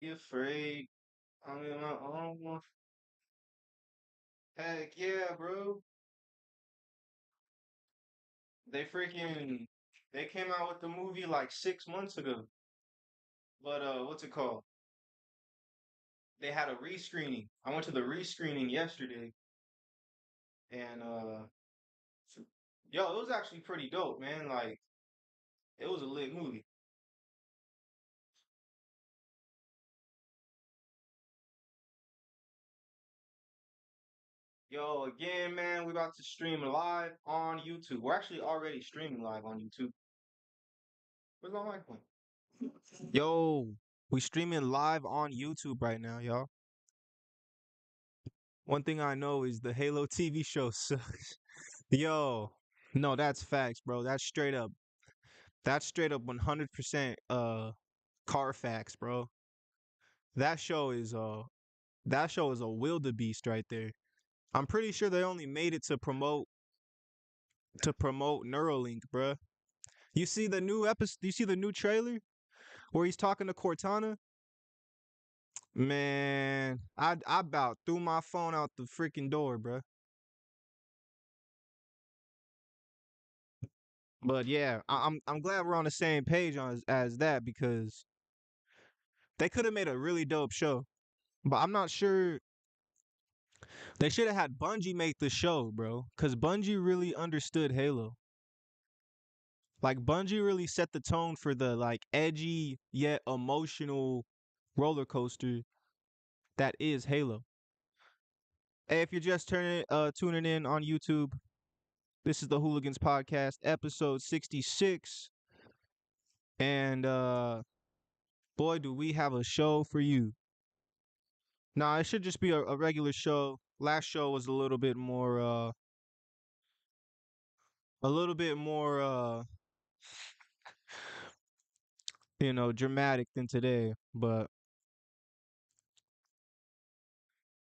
You afraid? I'm in my own one. Heck yeah, bro. They came out with the movie like 6 months ago. But what's it called? They had a rescreening. I went to the rescreening yesterday, and yo, it was actually pretty dope, man. Like it was a lit movie. Yo, again, man, we about to stream live on YouTube. We're actually already streaming live on YouTube. Where's my microphone? Yo, we streaming live on YouTube right now, y'all. One thing I know is the Halo TV show sucks. Yo, no, that's facts, bro. That's straight up. That's straight up 100% car facts, bro. That show is that show is a wildebeest right there. I'm pretty sure they only made it to promote Neuralink, bro. You see the new episode? You see the new trailer where he's talking to Cortana? Man, I about threw my phone out the freaking door, bro. But yeah, I'm glad we're on the same page on as that because they could have made a really dope show. But I'm not sure they should have had Bungie make the show, bro, cuz Bungie really understood Halo. Like Bungie really set the tone for the like edgy yet emotional roller coaster that is Halo. Hey, if you're just tuning in on YouTube, this is the Hooligans Podcast, episode 66. And boy, do we have a show for you. Nah, it should just be a regular show. Last show was a little bit more dramatic than today, but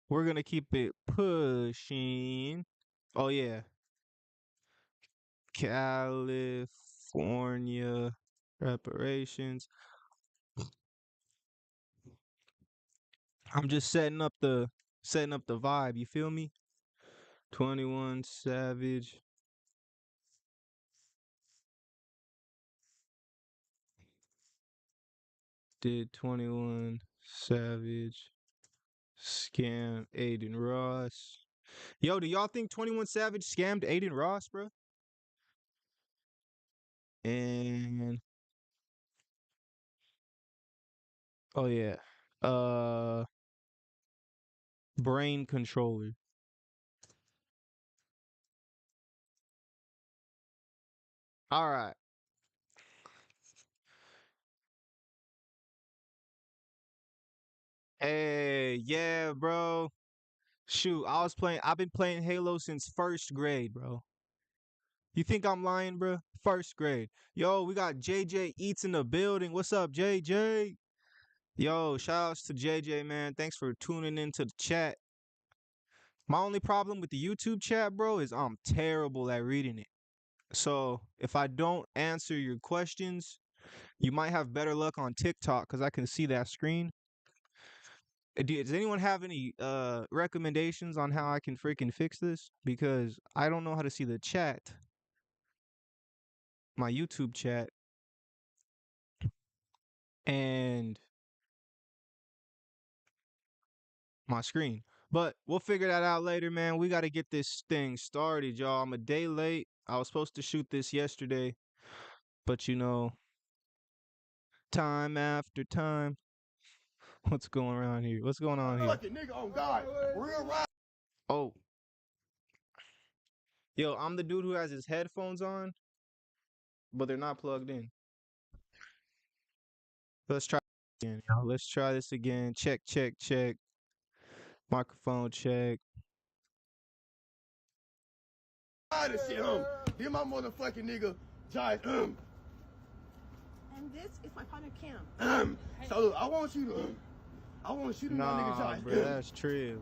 we're gonna keep it pushing. Oh yeah, California reparations. I'm just setting up the vibe, you feel me? 21 Savage did 21 Savage scam Aiden Ross. Yo, do y'all think 21 Savage scammed Aiden Ross, bro? And oh yeah. Uh Brain controller. All right. Hey, yeah, bro. Shoot, I've been playing Halo since first grade, bro. You think I'm lying, bro? First grade. Yo, we got JJ Eats in the building. What's up, JJ? Yo, shout outs to JJ, man. Thanks for tuning into the chat. My only problem with the YouTube chat, bro, is I'm terrible at reading it. So if I don't answer your questions, you might have better luck on TikTok because I can see that screen. Does anyone have any recommendations on how I can freaking fix this? Because I don't know how to see the chat, my YouTube chat, and my screen. But we'll figure that out later, man. We got to get this thing started, y'all. I'm a day late. I was supposed to shoot this yesterday, but time after time. What's going around here? What's going on here? Fucking nigga on God. Real right. Oh, yo, I'm the dude who has his headphones on, but they're not plugged in. Let's try again, y'all. Let's try this again. Check, check, check. Microphone check. This shit, Hear my motherfucking nigga, Josh, And this is my partner Cam. So look, I want you to my nigga Nah, Josh. bro, that's true.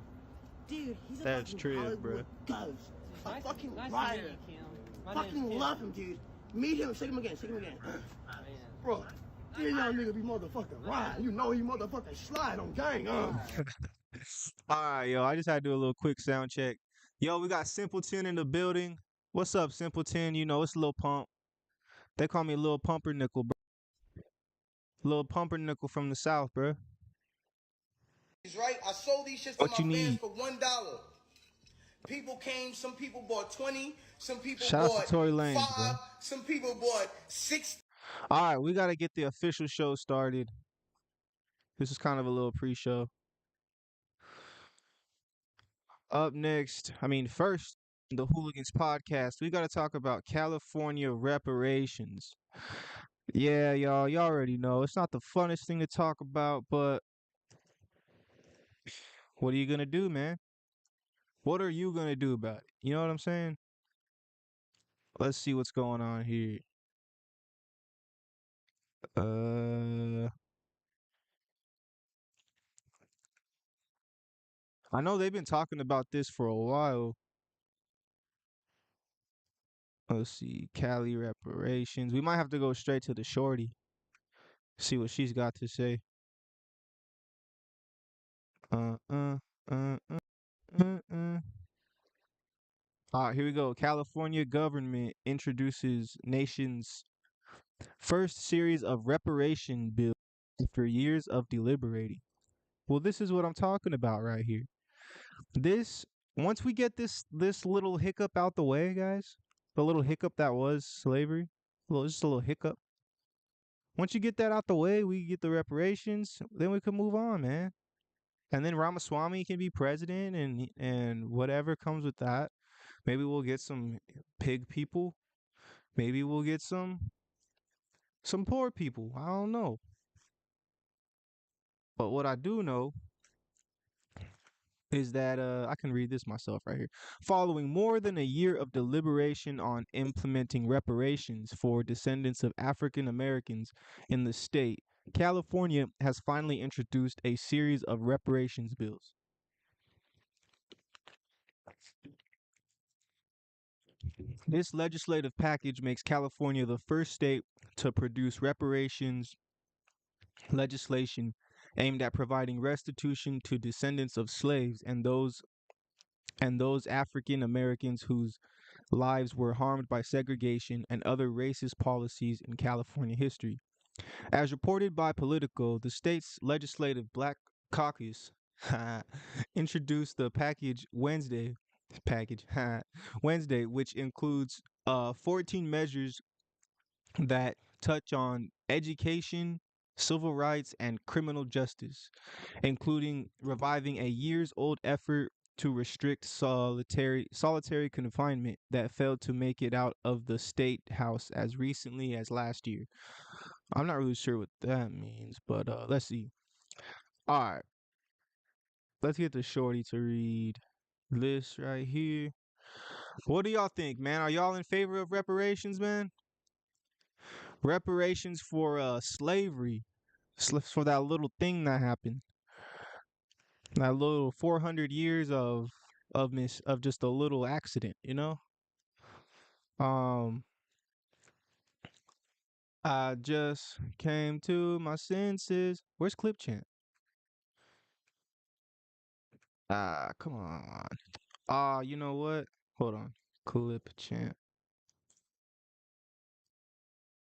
Dude, he's a That's fucking true, Hollywood bro. ghost. A Nice, fucking nice to writer. meet you, Kim. My name's Fucking Kim. love him, dude. Meet him, shake him again, shake him again. Bro, This young nigga be motherfucking riding. You know he motherfucking slide on gang, All right, yo, I just had to do a little quick sound check. Yo, we got Simpleton in the building. What's up, Simpleton? You know, it's Lil Pump. They call me Lil Pumpernickel, bro. Lil Pumpernickel from the South, bro. Right? I sold these shits to What my you fans need? for $1. People came, some people bought 20, some people Shout out bought to Tory Lanez, 5, bro. some people bought 6. All right, we got to get the official show started. This is kind of a little pre-show. Up next, first, the Hoolagans Podcast, we got to talk about California reparations. Yeah, y'all already know. It's not the funnest thing to talk about, but what are you going to do, man? What are you going to do about it? You know what I'm saying? Let's see what's going on here. I know they've been talking about this for a while. Let's see, Cali reparations. We might have to go straight to the shorty. See what she's got to say. Uh, uh, uh, uh, uh. All right, here we go. California government introduces nation's first series of reparation bills after years of deliberating. Well, this is what I'm talking about right here. This once we get this little hiccup out the way, guys, the little hiccup that was slavery, just a little hiccup. Once you get that out the way, we get the reparations, then we can move on, man. And then Ramaswamy can be president and whatever comes with that. Maybe we'll get some pig people. Maybe we'll get some poor people. I don't know. But what I do know is that I can read this myself right here. Following more than a year of deliberation on implementing reparations for descendants of African Americans in the state, California has finally introduced a series of reparations bills. This legislative package makes California the first state to produce reparations legislation aimed at providing restitution to descendants of slaves and those African Americans whose lives were harmed by segregation and other racist policies in California history. As reported by Politico, the state's legislative Black Caucus introduced the package Wednesday, which includes 14 measures that touch on education, civil rights, and criminal justice, including reviving a years old effort to restrict solitary confinement that failed to make it out of the state house as recently as last year. I'm not really sure what that means, but let's see. All right, let's get the shorty to read this right here. What do y'all think, man? Are y'all in favor of reparations, man? Reparations for slavery, for that little thing that happened, that little 400 years of just a little accident, you know. Um, I just came to my senses. Where's Clip Champ? Come on. You know what? Hold on. Clip Champ.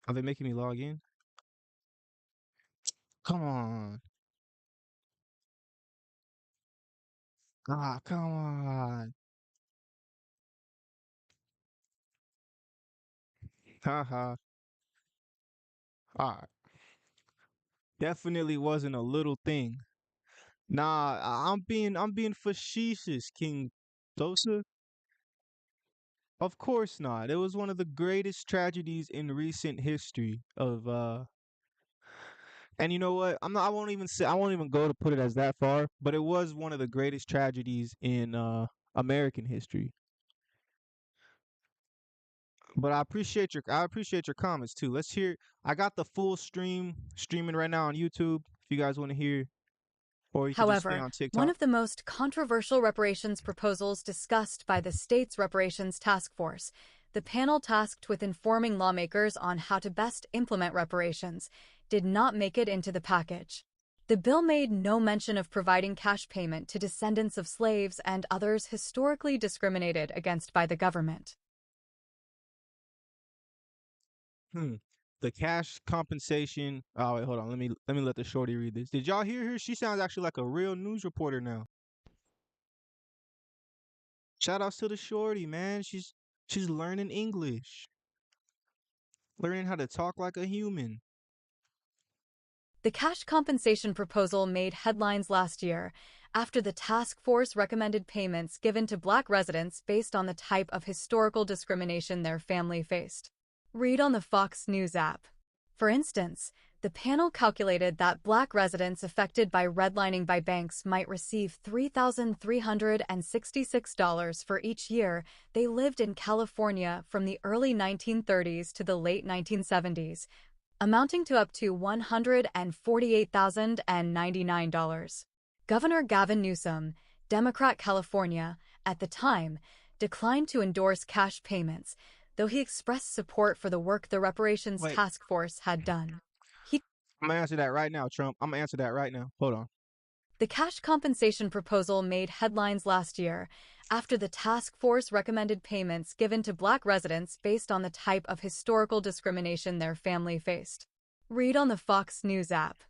Are they making me log in? Come on. Come on. Haha. All right. Definitely wasn't a little thing. Nah, I'm being facetious, King Dosa. Of course not. It was one of the greatest tragedies in recent history of and you know what? I won't even go to put it as that far, but it was one of the greatest tragedies in American history. But I appreciate your comments too. Let's hear I got the full streaming right now on YouTube if you guys want to hear, or you can just stay However, on one TikTok. of the most controversial reparations proposals discussed by the state's reparations task force the panel tasked with informing lawmakers on how to best implement reparations did not make it into the package. The bill made no mention of providing cash payment to descendants of slaves and others historically discriminated against by the government. Hmm. The cash compensation. Oh wait, hold on. Let me let the shorty read this. Did y'all hear her? She sounds actually like a real news reporter now. Shout outs to the shorty, man. She's learning English, learning how to talk like a human. The cash compensation proposal made headlines last year after the task force recommended payments given to Black residents based on the type of historical discrimination their family faced. Read on the Fox News app. For instance, the panel calculated that Black residents affected by redlining by banks might receive $3,366 for each year they lived in California from the early 1930s to the late 1970s, amounting to up to $148,099. Governor Gavin Newsom, Democrat California, at the time, declined to endorse cash payments, though he expressed support for the work the reparations Wait, task force had done. I'm gonna answer that right now, Trump. I'm gonna answer that right now. Hold on. The cash compensation proposal made headlines last year after the task force recommended payments given to Black residents based on the type of historical discrimination their family faced. Read on the Fox News app.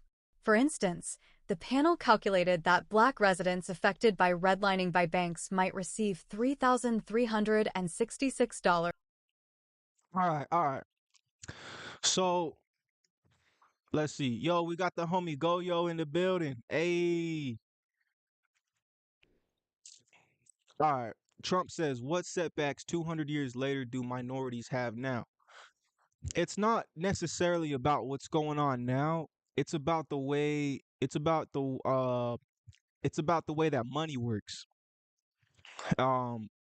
For instance, the panel calculated that Black residents affected by redlining by banks might receive $3,366. All right. So let's see. Yo, we got the homie Goyo in the building. Hey. All right. Trump says, what setbacks 200 years later do minorities have now? It's not necessarily about what's going on now. It's about the way it's about the way that money works.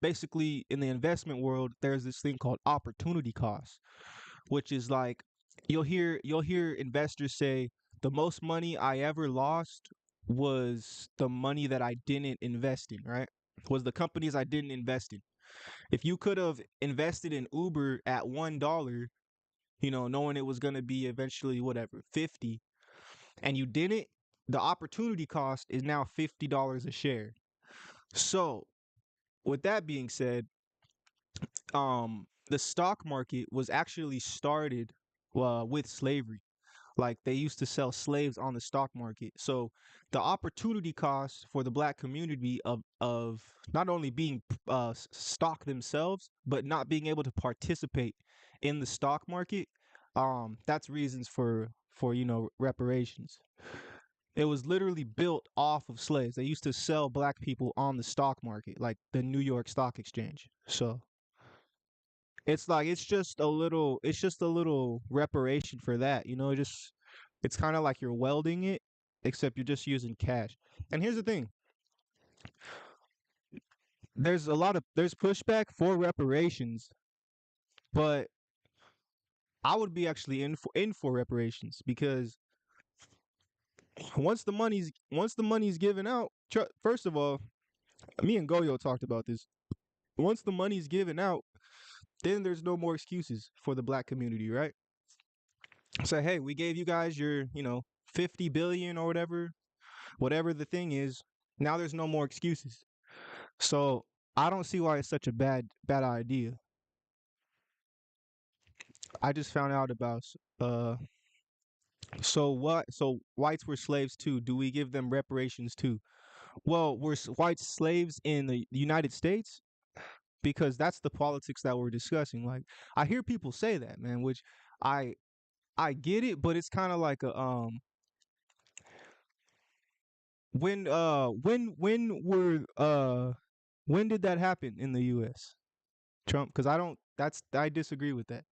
Basically in the investment world, there's this thing called opportunity cost, which is like you'll hear investors say the most money I ever lost was the money that I didn't invest in, right? Was the companies I didn't invest in. If you could have invested in Uber at $1, knowing it was going to be eventually whatever, 50, and you didn't, the opportunity cost is now $50 a share. So, with that being said, the stock market was actually started with slavery. Like they used to sell slaves on the stock market. So the opportunity cost for the black community of not only being stock themselves, but not being able to participate in the stock market, that's reasons for reparations. It was literally built off of slaves. They used to sell black people on the stock market, like the New York Stock Exchange. So it's just a little reparation for that. It's kind of like you're welding it, except you're just using cash. And here's the thing. There's pushback for reparations, but I would be actually in for reparations because once the money's given out, first of all, me and Goyo talked about this. Once the money's given out, then there's no more excuses for the black community, right? Say, hey, we gave you guys your, 50 billion or whatever the thing is. Now there's no more excuses. So I don't see why it's such a bad idea. I just found out about so what? So whites were slaves too. Do we give them reparations too? Well, were whites slaves in the United States? Because that's the politics that we're discussing. Like I hear people say that, man, which I I get it, but it's kind of like a when did that happen in the US? Trump, cuz I disagree with that.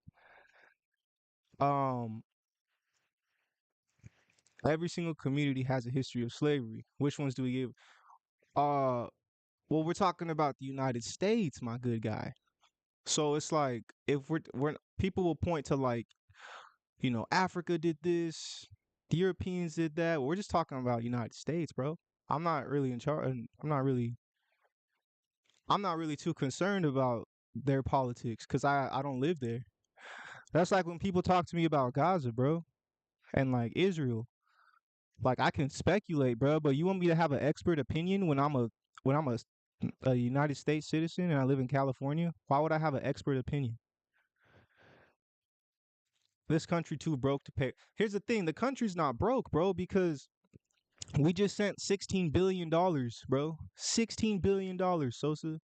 Um every single community has a history of slavery. Which ones do we give? Uh well, we're talking about the United States, my good guy. So it's like if we're people will point to like, Africa did this, the Europeans did that. We're just talking about United States, bro. I'm not really too concerned about their politics because I don't live there. That's like when people talk to me about Gaza, bro, and like Israel. Like I can speculate, bro, but you want me to have an expert opinion when I'm a United States citizen and I live in California? Why would I have an expert opinion? This country too broke to pay. Here's the thing: the country's not broke, bro, because we just sent $16 billion, bro, $16 billion, Sosa,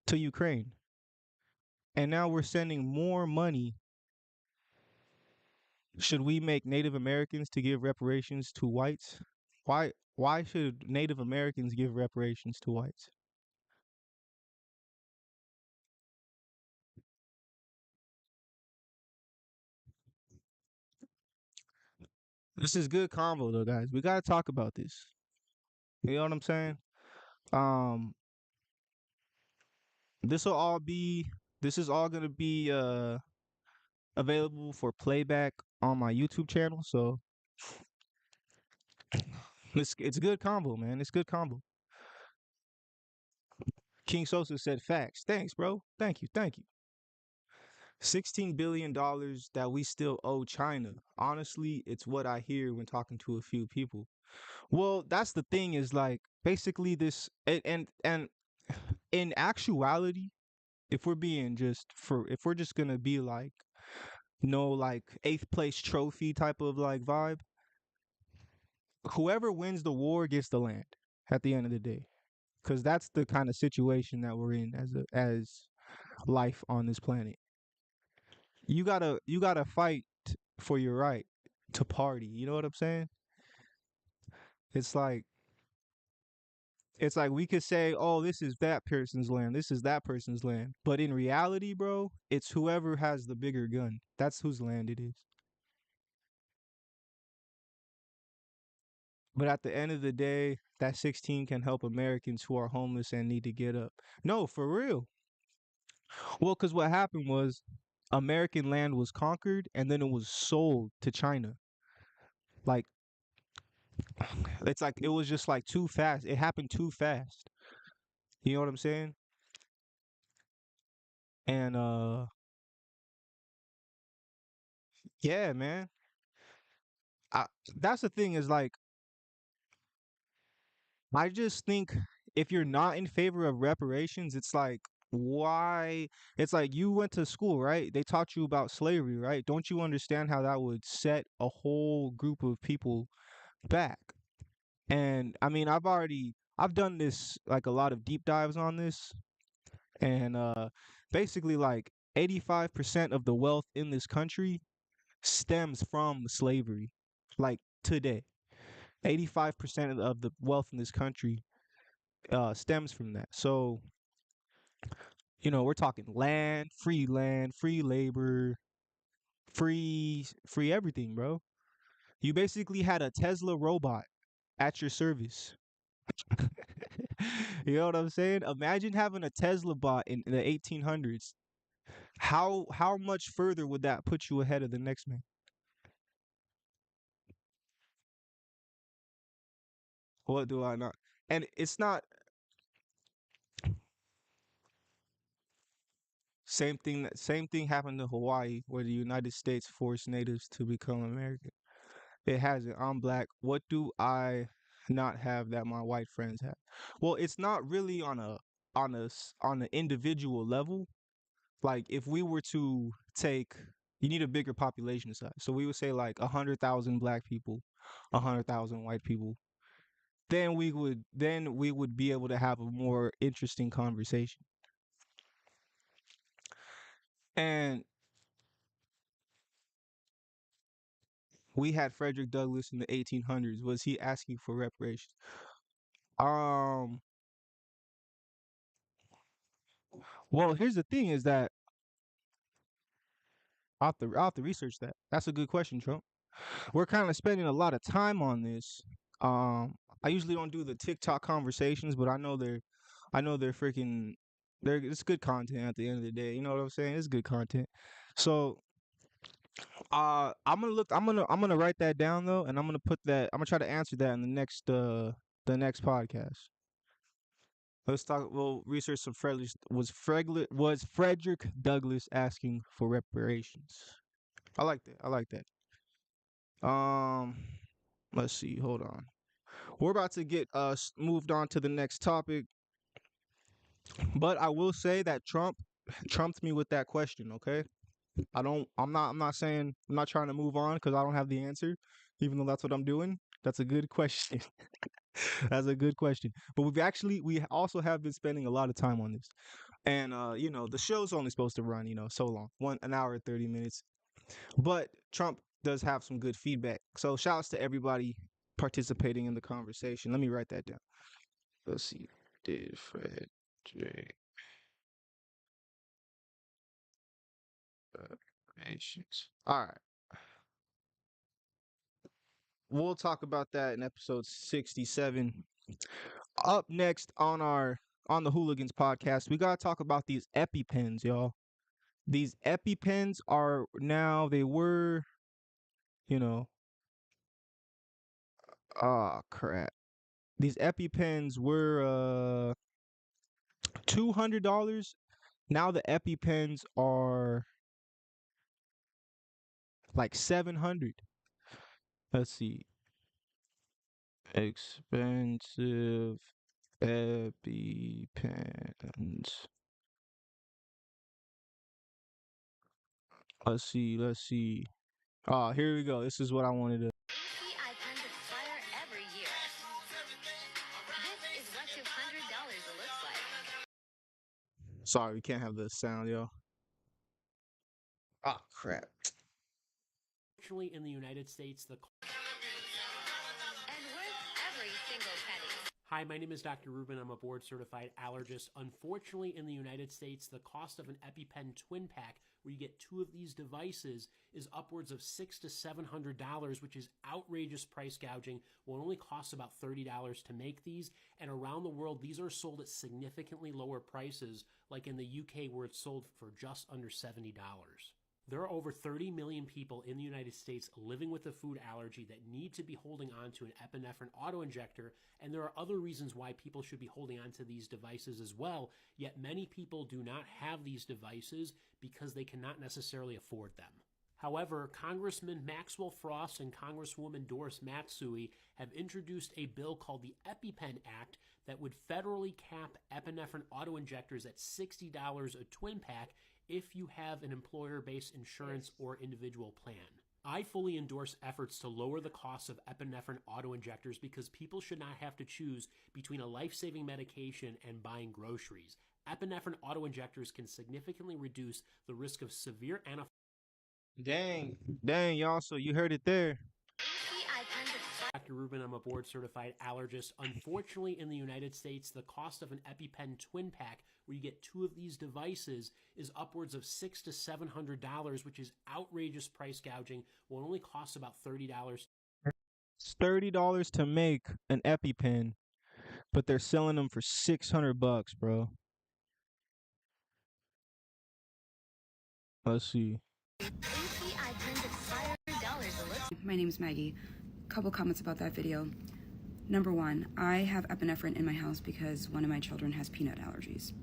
to Ukraine, and now we're sending more money. Should we make Native Americans to give reparations to whites? Why should Native Americans give reparations to whites? This is good combo though, guys. We gotta talk about this. You know what I'm saying? Um, this will all be. This is all gonna be available for playback on my YouTube channel. So it's good combo, man. It's good combo. King Sosa said facts. Thanks, bro. Thank you. Thank you. $16 billion that we still owe China. Honestly, it's what I hear when talking to a few people. Well, that's the thing is like basically this and in actuality, if we're just gonna be like no like eighth place trophy type of like vibe, whoever wins the war gets the land at the end of the day. Cause that's the kind of situation that we're in as life on this planet. You gotta fight for your right to party. You know what I'm saying? It's like it's like we could say, "Oh, this is that person's land. This is that person's land." But in reality, bro, it's whoever has the bigger gun. That's whose land it is. But at the end of the day, that 16 can help Americans who are homeless and need to get up. No, for real. Well, cuz what happened was American land was conquered and then it was sold to China. Like it's like it was just like too fast. It happened too fast. You know what I'm saying? And yeah, man. I, that's the thing is like I just think if you're not in favor of reparations, it's like why it's like you went to school, right? They taught you about slavery, right? Don't you understand how that would set a whole group of people back? And I mean, I've done this like a lot of deep dives on this and basically like 85% of the wealth in this country stems from slavery. Like today, 85% of the wealth in this country stems from that. So, we're talking land, free labor, free everything, bro. You basically had a Tesla robot at your service. You know what I'm saying? Imagine having a Tesla bot in the 1800s. How much further would that put you ahead of the next man? What do I not? And it's not same thing happened to Hawaii where the United States forced natives to become American. It hasn't. I'm black. What do I not have that my white friends have? Well, it's not really on an individual level. Like if we were to take, you need a bigger population size. So we would say like 100,000 black people, 100,000 white people. Then we would be able to have a more interesting conversation. And we had Frederick Douglass in the 1800s. Was he asking for reparations? Um. Well, here's the thing: is that I'll have to research that. That's a good question, Trump. We're kind of spending a lot of time on this. I usually don't do the TikTok conversations, but I know they're freaking, it's good content at the end of the day. You know what I'm saying? It's good content. So, I'm gonna write that down though, and I'm gonna try to answer that in the next podcast. Let's talk. Well, research from was Frederick Douglass asking for reparations. I like that. I like that. Um, let's see. Hold on. We're about to get moved on to the next topic, but I will say that Trump trumped me with that question. Okay, I don't. I'm not saying. I'm not trying to move on because I don't have the answer, even though that's what I'm doing. That's a good question. That's a good question. But we also have been spending a lot of time on this. And the show's only supposed to run, so long. An hour and 30 minutes. But Trump does have some good feedback. So shout outs to everybody participating in the conversation. Let me write that down. Let's see. Did Fred J. Nations. All right. We'll talk about that in episode 67. Up next on the Hoolagans podcast, we gotta talk about these EpiPens, y'all. These EpiPens are now they were, you know, crap. These EpiPens were $200. Now the EpiPens are like 700. Let's see. Expensive EpiPens. Let's see. Here we go. This is what I wanted to. ACI pens expire every year. This is what $200 looks like. Sorry, we can't have the sound, yo. Ah, crap. Unfortunately, in the United States, And worth every single penny. Hi, my name is Dr. Ruben. I'm a board-certified allergist. Unfortunately, in the United States, the cost of an EpiPen twin pack, where you get two of these devices, is upwards of $600 to $700, which is outrageous price gouging. Will only cost about $30 to make these, and around the world, these are sold at significantly lower prices, like in the UK, where it's sold for just under $70. There are over 30 million people in the United States living with a food allergy that need to be holding on to an epinephrine autoinjector, and there are other reasons why people should be holding on to these devices as well, yet many people do not have these devices because they cannot necessarily afford them. However, Congressman Maxwell Frost and Congresswoman Doris Matsui have introduced a bill called the EpiPen Act that would federally cap epinephrine autoinjectors at $60 a twin pack if you have an employer-based insurance or individual plan. I fully endorse efforts to lower the cost of epinephrine autoinjectors because people should not have to choose between a life-saving medication and buying groceries. Epinephrine autoinjectors can significantly reduce the risk of severe Dang, y'all. So you heard it there. ACI pens expire. Dr. Ruben, I'm a board-certified allergist. Unfortunately, in the United States, the cost of an EpiPen twin pack, where you get two of these devices, is upwards of $600 to $700, which is outrageous price gouging. Will only cost about $30. It's $30 to make an EpiPen, but they're selling them for $600, bro. Let's see. ACI pens expire dollars a look. My name is Maggie. Couple comments about that video. Number one, I have epinephrine in my house because one of my children has peanut allergies.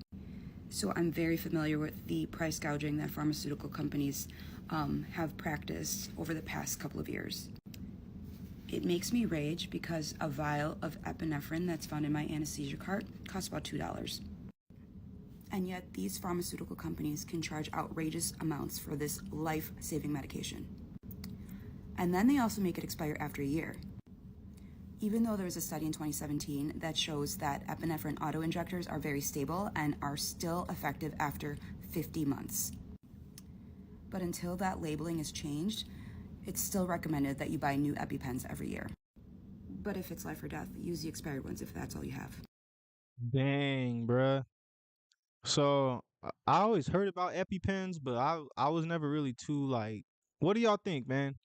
So I'm very familiar with the price gouging that pharmaceutical companies have practiced over the past couple of years. It makes me rage because a vial of epinephrine that's found in my anesthesia cart costs about $2. And yet these pharmaceutical companies can charge outrageous amounts for this life-saving medication. And then they also make it expire after a year. Even though there was a study in 2017 that shows that epinephrine autoinjectors are very stable and are still effective after 50 months. But until that labeling is changed, it's still recommended that you buy new EpiPens every year. But if it's life or death, use the expired ones if that's all you have. Dang, bruh. So I always heard about EpiPens, but I was never really too like. What do y'all think, man?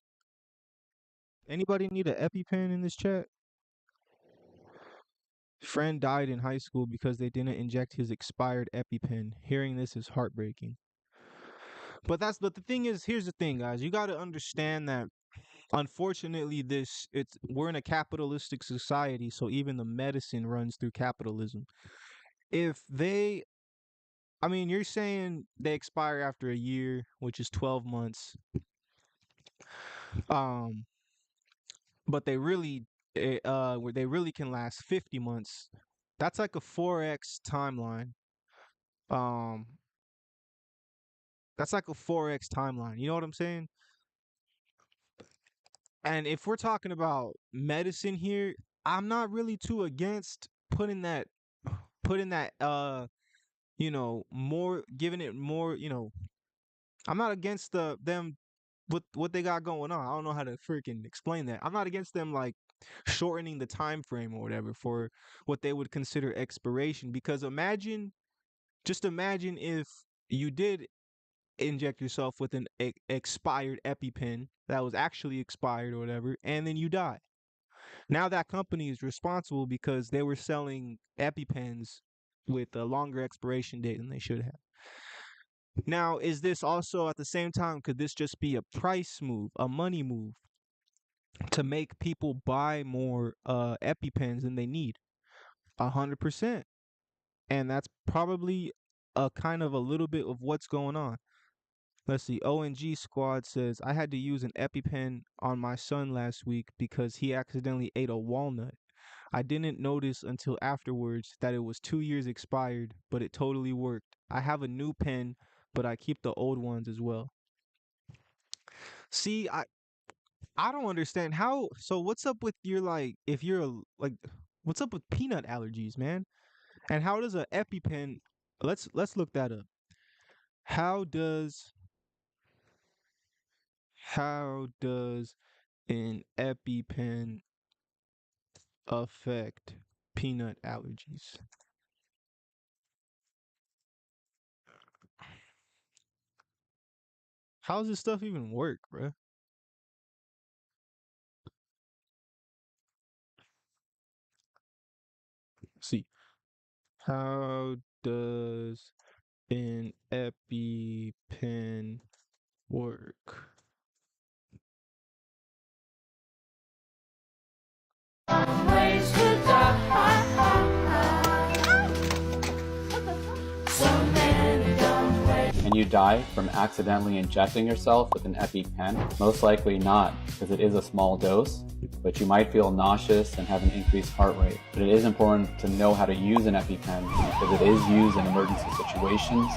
Anybody need an EpiPen in this chat? Friend died in high school because they didn't inject his expired EpiPen. Hearing this is heartbreaking. But the thing is, here's the thing, guys. You got to understand that unfortunately we're in a capitalistic society, so even the medicine runs through capitalism. if they, I mean, you're saying they expire after a year, which is 12 months. Um, but where they really can last 50 months. That's like a 4x timeline. Um, that's like a 4x timeline. You know what I'm saying? And if we're talking about medicine here, I'm not really too against putting that more, giving it more, I'm not against them with what they got going on. I don't know how to freaking explain that. I'm not against them like shortening the time frame or whatever for what they would consider expiration, because just imagine if you did inject yourself with an expired EpiPen that was actually expired or whatever, and then you die. Now that company is responsible because they were selling EpiPens with a longer expiration date than they should have. Now, is this also at the same time, could this just be a price move, a money move to make people buy more EpiPens than they need? 100%. And that's probably a kind of a little bit of what's going on. Let's see. ONG Squad says, I had to use an EpiPen on my son last week because he accidentally ate a walnut. I didn't notice until afterwards that it was 2 years expired, but it totally worked. I have a new pen, but I keep the old ones as well. See, I don't understand how. So what's up with your like if you're like what's up with peanut allergies, man? And how does a EpiPen? Let's look that up. How does how does an EpiPen affect peanut allergies? How does this stuff even work, bruh? See, how does an EpiPen work? And you die from accidentally injecting yourself with an EpiPen? Most likely not, because it is a small dose, but you might feel nauseous and have an increased heart rate. But it is important to know how to use an EpiPen because it is used in emergency situations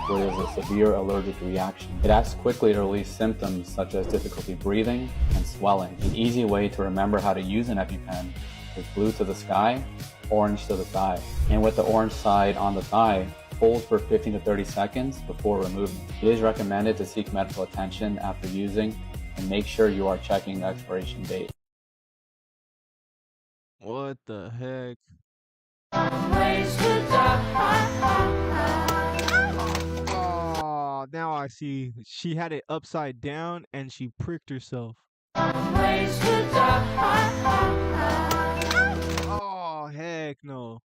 where there's a severe allergic reaction. It acts quickly to relieve symptoms such as difficulty breathing and swelling. An easy way to remember how to use an EpiPen is blue to the sky, orange to the thigh. And with the orange side on the thigh, hold for 15 to 30 seconds before removing. It is recommended to seek medical attention after using and make sure you are checking the expiration date. What the heck? Oh, now I see. She had it upside down and she pricked herself. Oh, heck no.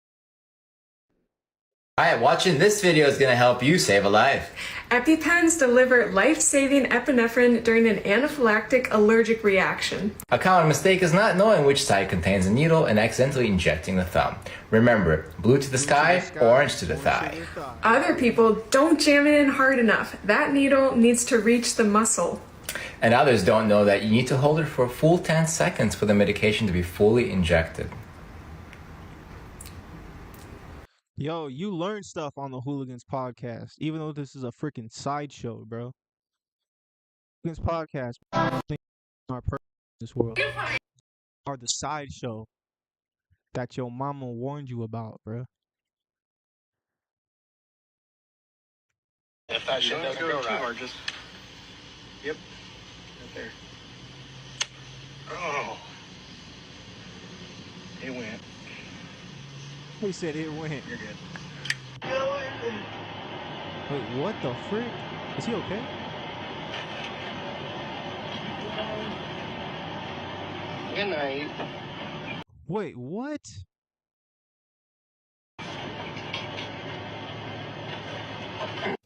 Alright, watching this video is going to help you save a life. EpiPens deliver life-saving epinephrine during an anaphylactic allergic reaction. A common mistake is not knowing which side contains a needle and accidentally injecting the thumb. Remember, blue to the sky, orange to the thigh. Other people don't jam it in hard enough. That needle needs to reach the muscle. And others don't know that you need to hold it for a full 10 seconds for the medication to be fully injected. Yo, you learn stuff on the Hoolagans Podcast, even though this is a freaking sideshow, bro. Hoolagans Podcast are in this world are the sideshow that your mama warned you about, bro. If that shit doesn't go right. Yep. Right there. Oh. It went. He said it went. You're good. Wait, what the frick? Is he okay? Good night. Wait, what?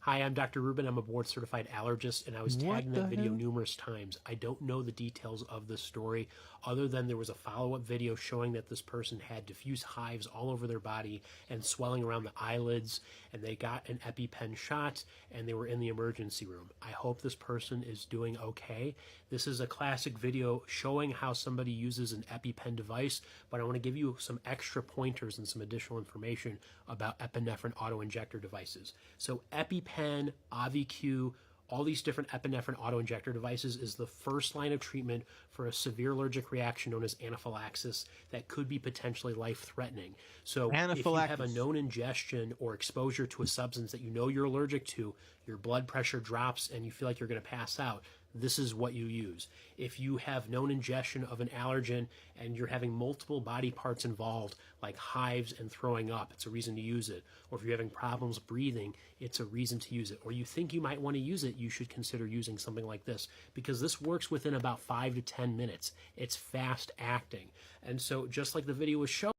Hi, I'm Dr. Rubin. I'm a board-certified allergist, and I was What tagged in the that video hell? numerous times. I don't know the details of the story, other than there was a follow-up video showing that this person had diffuse hives all over their body and swelling around the eyelids, and they got an EpiPen shot, and they were in the emergency room. I hope this person is doing okay. This is a classic video showing how somebody uses an EpiPen device, but I want to give you some extra pointers and some additional information about epinephrine auto-injector devices. So EpiPen, AviQ, all these different epinephrine auto-injector devices is the first line of treatment for a severe allergic reaction known as anaphylaxis that could be potentially life-threatening. So if you have a known ingestion or exposure to a substance that you know you're allergic to, your blood pressure drops and you feel like you're going to pass out, this is what you use. If you have known ingestion of an allergen and you're having multiple body parts involved, like hives and throwing up, it's a reason to use it. Or if you're having problems breathing, it's a reason to use it. Or you think you might want to use it, you should consider using something like this, because this works within about 5 to 10 minutes. It's fast acting. And so just like the video was showing.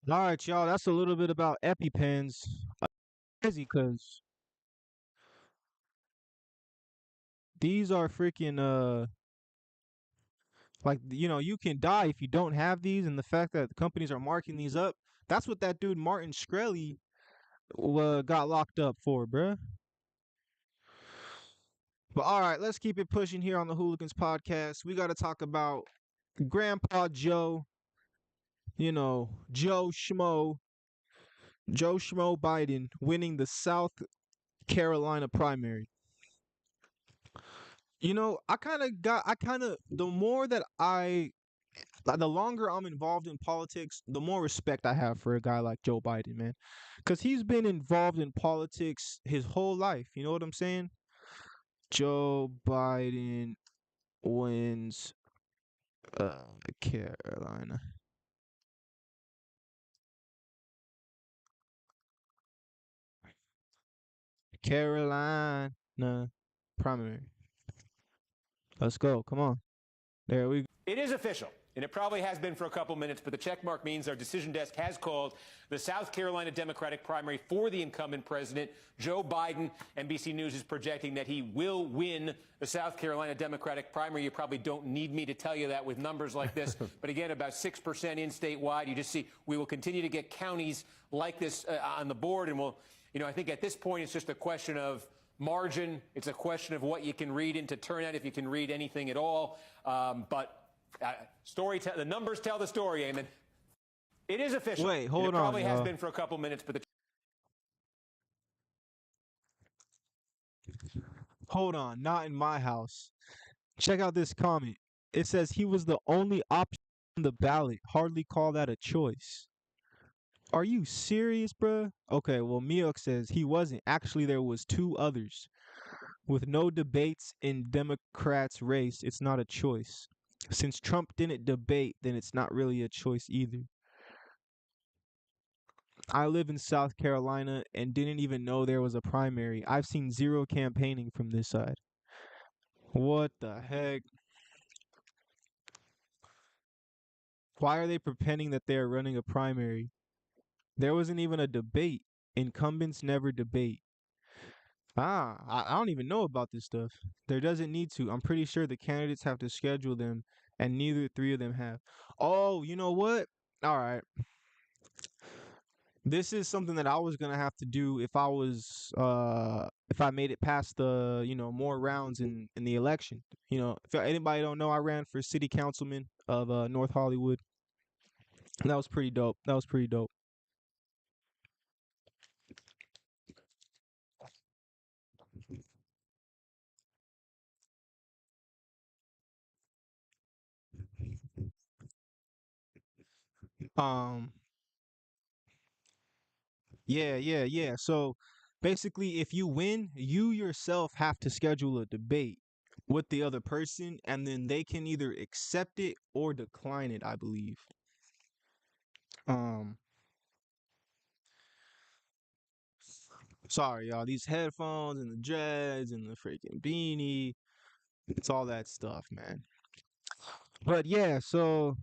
All right, y'all, that's a little bit about EpiPens. Crazy, because these are freaking, like, you know, you can die if you don't have these, and the fact that the companies are marking these up, that's what that dude Martin Shkreli got locked up for, bruh. But all right, let's keep it pushing here on the Hooligans Podcast. We got to talk about Grandpa Joe, you know, Joe Schmo Biden winning the South Carolina primary. You know, the longer I'm involved in politics, the more respect I have for a guy like Joe Biden, man. Because he's been involved in politics his whole life. You know what I'm saying? Joe Biden wins Carolina. Carolina primary. Let's go. Come on. There we go. It is official, and it probably has been for a couple minutes, but the checkmark means our decision desk has called the South Carolina Democratic primary for the incumbent president, Joe Biden. NBC News is projecting that he will win the South Carolina Democratic primary. You probably don't need me to tell you that with numbers like this, but again, about 6% in statewide. You just see we will continue to get counties like this on the board, and we'll, you know, I think at this point it's just a question of margin. It's a question of what you can read into turnout, if you can read anything at all. The numbers tell the story, Eamon. It is official. Wait, hold on. It probably has been for a couple minutes, but Hold on, not in my house. Check out this comment. It says he was the only option on the ballot. Hardly call that a choice. Are you serious, bruh? Okay, well, Miok says he wasn't. Actually, there was two others. With no debates in Democrats' race, it's not a choice. Since Trump didn't debate, then it's not really a choice either. I live in South Carolina and didn't even know there was a primary. I've seen zero campaigning from this side. What the heck? Why are they pretending that they are running a primary? There wasn't even a debate. Incumbents never debate. I don't even know about this stuff. There doesn't need to. I'm pretty sure the candidates have to schedule them, and neither three of them have. Oh, you know what? All right. This is something that I was gonna have to do if I made it past the, you know, more rounds in the election. You know, if anybody don't know, I ran for city councilman of North Hollywood. That was pretty dope. Um, yeah. So basically, if you win, you yourself have to schedule a debate with the other person, and then they can either accept it or decline it, I believe. Um, Sorry, y'all. These headphones and the dreads and the freaking beanie, it's all that stuff, man. But yeah, so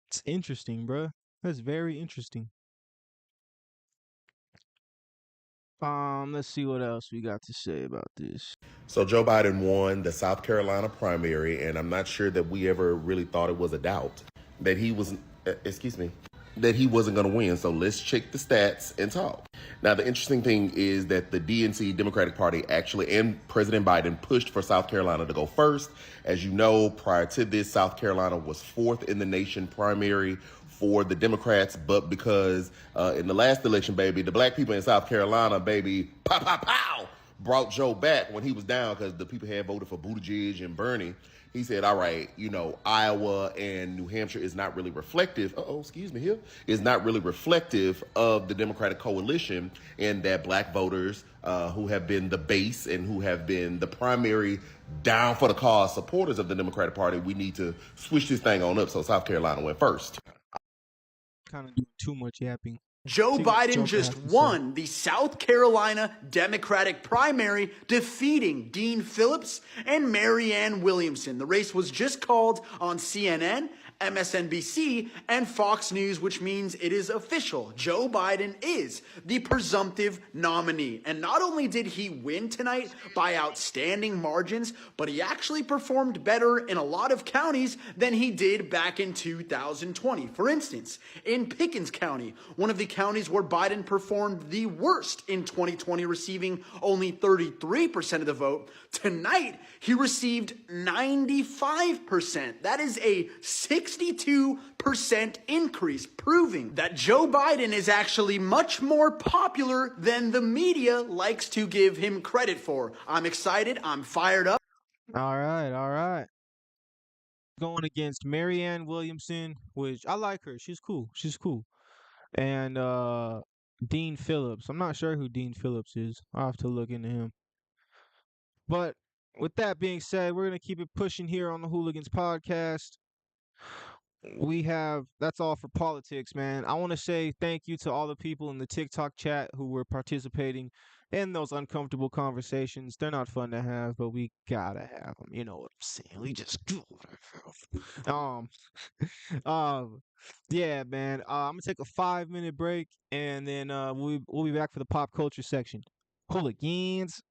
it's interesting, bruh. That's very interesting. Let's see what else we got to say about this. So Joe Biden won the South Carolina primary, and I'm not sure that we ever really thought it was a doubt that he was, that he wasn't going to win. So let's check the stats and talk. Now, the interesting thing is that the DNC Democratic Party actually, and President Biden pushed for South Carolina to go first. As you know, prior to this, South Carolina was fourth in the nation primary for the Democrats, but because in the last election, baby, the black people in South Carolina, baby, pow, pow, pow, brought Joe back when he was down because the people had voted for Buttigieg and Bernie. He said, all right, Iowa and New Hampshire is not really reflective. Is not really reflective of the Democratic coalition, and that black voters who have been the base and who have been the primary down for the cause supporters of the Democratic Party, we need to switch this thing on up. So South Carolina went first. Kind of doing too much yapping. Joe Biden just won the South Carolina Democratic primary, defeating Dean Phillips and Marianne Williamson. The race was just called on CNN, MSNBC, and Fox News, which means it is official. Joe Biden is the presumptive nominee. And not only did he win tonight by outstanding margins, but he actually performed better in a lot of counties than he did back in 2020. For instance, in Pickens County, one of the counties where Biden performed the worst in 2020, receiving only 33% of the vote, tonight he received 95%. That is a 62% increase, proving that Joe Biden is actually much more popular than the media likes to give him credit for. I'm excited. I'm fired up. All right. Going against Marianne Williamson, which I like her. She's cool. And Dean Phillips. I'm not sure who Dean Phillips is. I'll have to look into him. But with that being said, we're going to keep it pushing here on the Hoolagans Podcast. That's all for politics, man. I want to say thank you to all the people in the TikTok chat who were participating in those uncomfortable conversations. They're not fun to have, but we gotta have them. You know what I'm saying? We just do it. Yeah, man. I'm gonna take a 5-minute break, and then we'll be back for the pop culture section. Hooligans.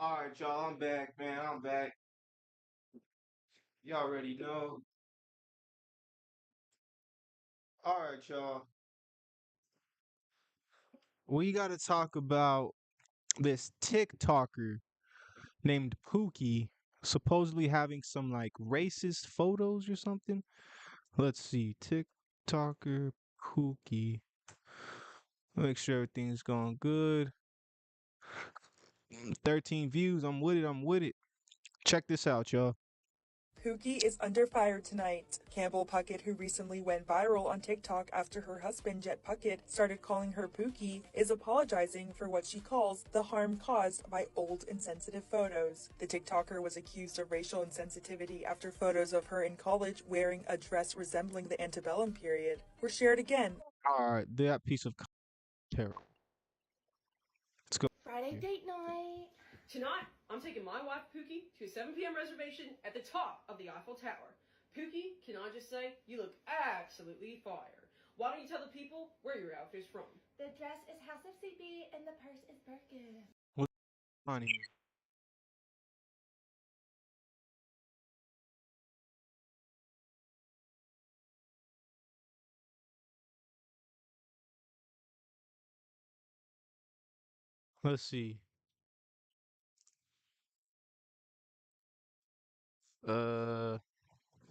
All right, y'all. I'm back, man. I'm back. Y'all already know. All right, y'all. We got to talk about this TikToker named Pookie, supposedly having some like racist photos or something. Let's see. TikToker Pookie. Make sure everything's going good. 13 views. I'm with it. I'm with it. Check this out, y'all. Pookie is under fire tonight. Campbell Puckett, who recently went viral on TikTok after her husband, Jet Puckett, started calling her Pookie, is apologizing for what she calls the harm caused by old insensitive photos. The TikToker was accused of racial insensitivity after photos of her in college wearing a dress resembling the antebellum period were shared again. All right, that piece of terror. Let's go. Friday date night. Tonight, I'm taking my wife Pookie to a 7 p.m. reservation at the top of the Eiffel Tower. Pookie, can I just say, you look absolutely fire. Why don't you tell the people where your outfit's from? The dress is House of CB and the purse is Birkin. What's funny? Let's see.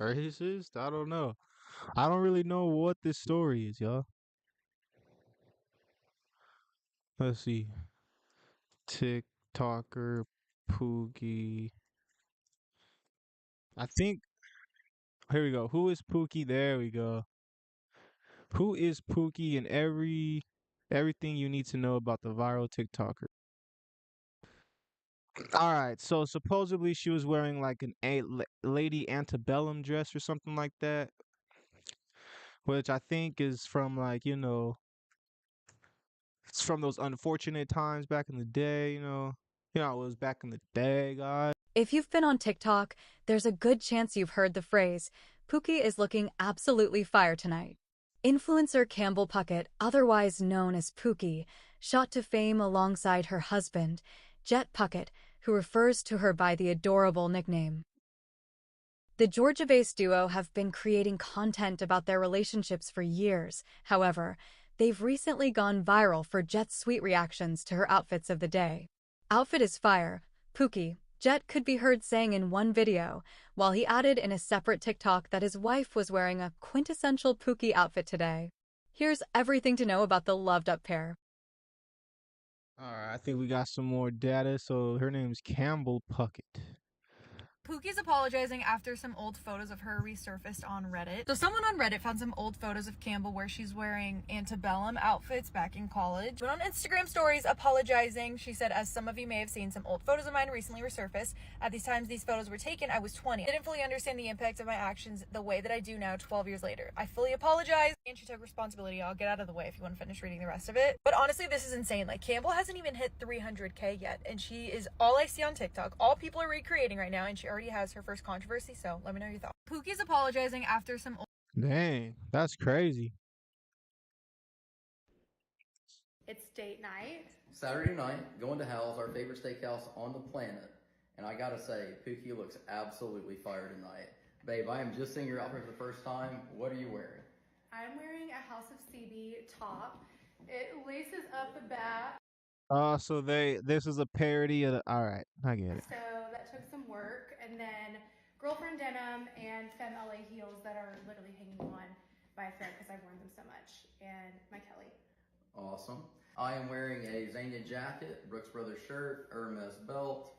Racist? I don't know. I don't really know what this story is, y'all. Let's see. TikToker Pookie. I think. Here we go. Who is Pookie? There we go. Who is Pookie and everything you need to know about the viral TikToker? All right. So supposedly she was wearing like lady antebellum dress or something like that, which I think is from like it's from those unfortunate times back in the day. It was back in the day, guys. If you've been on TikTok, there's a good chance you've heard the phrase, Pookie is looking absolutely fire tonight. Influencer Campbell Puckett, otherwise known as Pookie, shot to fame alongside her husband, Jet Puckett, who refers to her by the adorable nickname. The Georgia-based duo have been creating content about their relationships for years. However, they've recently gone viral for Jet's sweet reactions to her outfits of the day. Outfit is fire, Pookie, Jet could be heard saying in one video, while he added in a separate TikTok that his wife was wearing a quintessential Pookie outfit today. Here's everything to know about the loved-up pair. All right, I think we got some more data. So her name's Campbell Puckett. Pookie's apologizing after some old photos of her resurfaced on Reddit. So someone on Reddit found some old photos of Campbell where she's wearing antebellum outfits back in college. Went on Instagram stories apologizing. She said, as some of you may have seen, some old photos of mine recently resurfaced. At these times these photos were taken, I was 20. I didn't fully understand the impact of my actions the way that I do now 12 years later. I fully apologize, and she took responsibility. I'll get out of the way if you want to finish reading the rest of it. But honestly, this is insane. Like, Campbell hasn't even hit 300K yet, and she is all I see on TikTok. All people are recreating right now, and she already has her first controversy, so let me know your thoughts. Pookie's apologizing after some old... Dang, that's crazy. It's date night. Saturday night, going to Hal's, our favorite steakhouse on the planet. And I gotta say, Pookie looks absolutely fire tonight. Babe, I am just seeing your outfit for the first time. What are you wearing? I'm wearing a House of CB top. It laces up the back. So this is a parody of all right, I get it. So that took some work. And then girlfriend denim and femme LA heels that are literally hanging on by a thread because I've worn them so much. And my Kelly. Awesome. I am wearing a Zania jacket, Brooks Brothers shirt, Hermes belt,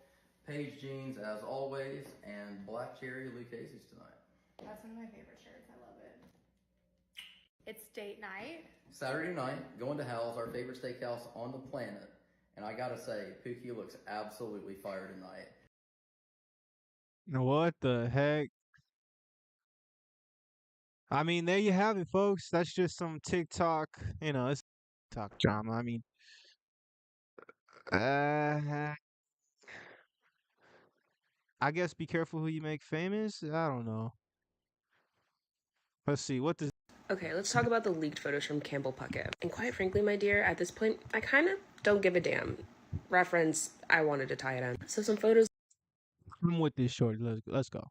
Paige jeans as always, and black cherry Lucchese's tonight. That's one of my favorite shirts. I love it. It's date night. Saturday night, going to Hal's, our favorite steakhouse on the planet. And I gotta say, Pookie looks absolutely fire tonight. What the heck? I mean, there you have it, folks. That's just some TikTok, it's TikTok drama. I mean, I guess be careful who you make famous. I don't know. Let's see. What does... Okay, let's talk about the leaked photos from Campbell Puckett. And quite frankly, my dear, at this point, I kind of don't give a damn. reference, I wanted to tie it in. So some photos I'm with this shorty. Let's go.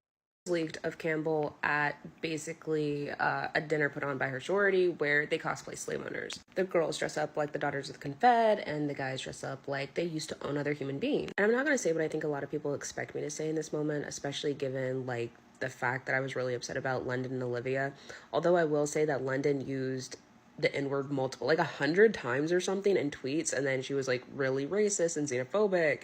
leaked of Campbell at basically a dinner put on by her sorority where they cosplay slave owners. The girls dress up like the Daughters of the Confed, and the guys dress up like they used to own other human beings. And I'm not going to say what I think a lot of people expect me to say in this moment, especially given like the fact that I was really upset about London and Olivia. Although I will say that London used the N-word multiple, like 100 times or something in tweets, and then she was like really racist and xenophobic.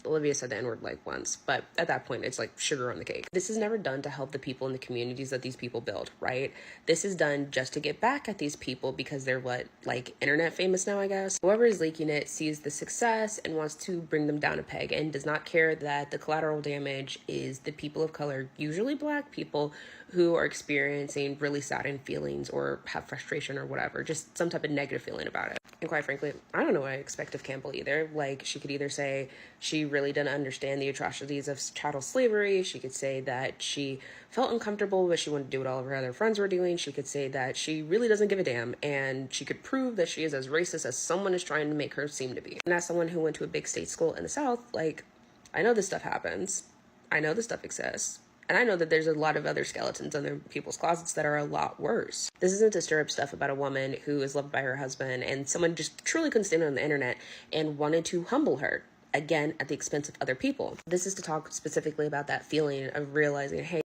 Olivia said the N-word like once, but at that point, it's like sugar on the cake. This is never done to help the people in the communities that these people build, right? This is done just to get back at these people because they're what, like internet famous now, I guess? Whoever is leaking it sees the success and wants to bring them down a peg and does not care that the collateral damage is the people of color, usually Black people, who are experiencing really saddened feelings or have frustration or whatever, just some type of negative feeling about it. And quite frankly, I don't know what I expect of Campbell either. Like, she could either say she really didn't understand the atrocities of chattel slavery. She could say that she felt uncomfortable, but she wanted to do what all of her other friends were doing. She could say that she really doesn't give a damn, and she could prove that she is as racist as someone is trying to make her seem to be. And as someone who went to a big state school in the South, like, I know this stuff happens. I know this stuff exists. And I know that there's a lot of other skeletons in their people's closets that are a lot worse. This isn't to stir up stuff about a woman who is loved by her husband and someone just truly couldn't stand it on the internet and wanted to humble her, again, at the expense of other people. This is to talk specifically about that feeling of realizing, hey.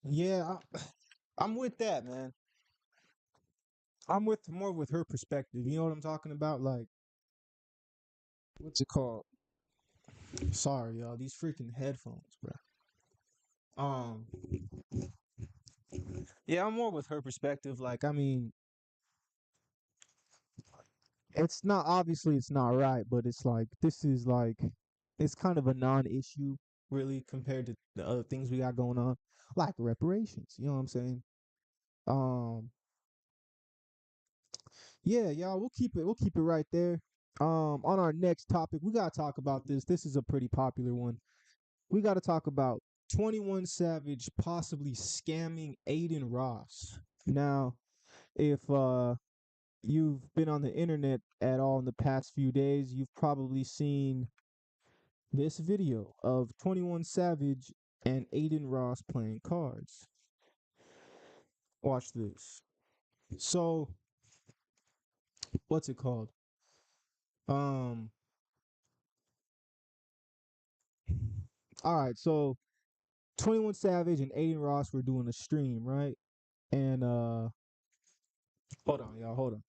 Yeah, I'm with that, man. I'm more with her perspective. You know what I'm talking about? Like, what's it called? Sorry, y'all. These freaking headphones, bro. Yeah, I'm more with her perspective. Like, I mean, it's not, obviously it's not right, but it's like, this is like, it's kind of a non-issue, really, compared to the other things we got going on, like reparations, you know what I'm saying? Yeah, y'all, we'll keep it right there. On our next topic, we gotta talk about this. This is a pretty popular one. We gotta talk about 21 Savage possibly scamming Adin Ross. Now, if you've been on the internet at all in the past few days, you've probably seen this video of 21 Savage and Adin Ross playing cards. Watch this. So, what's it called? Alright, so 21 Savage and Adin Ross were doing a stream, right? And hold on, y'all, hold on.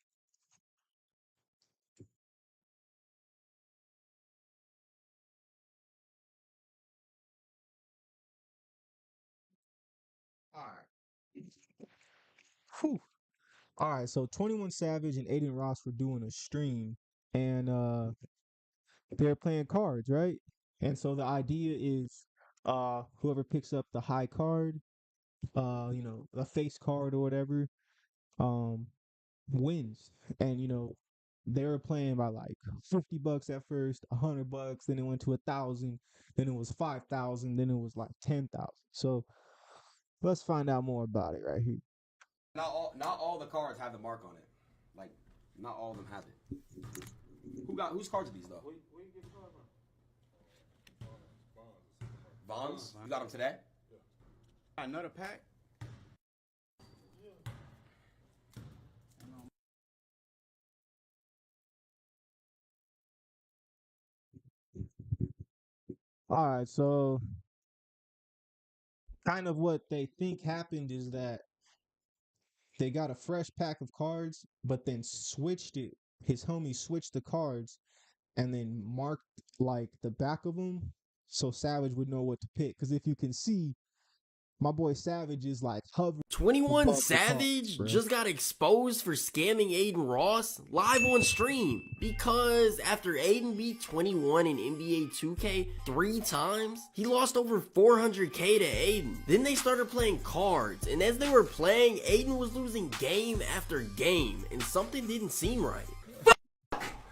Whew. Alright, so 21 Savage and Adin Ross were doing a stream, and they're playing cards, right? And so the idea is whoever picks up the high card, you know, a face card or whatever, wins. And you know, they were playing by like $50 at first, $100, then it went to 1,000, then it was 5,000, then it was like 10,000. So let's find out more about it right here. Not all the cards have the mark on it. Like, not all of them have it. Whose cards are these though? Bonds? You got them today? Yeah. Another pack? All right, so kind of what they think happened is that they got a fresh pack of cards, but then switched it. His homie switched the cards and then marked like the back of them so Savage would know what to pick. Because if you can see, my boy Savage is like hovering. 21 Savage just got exposed for scamming Adin Ross live on stream because after Adin beat 21 in NBA 2K 3 times, he lost over 400k to Adin. Then they started playing cards, and as they were playing, Adin was losing game after game, and something didn't seem right.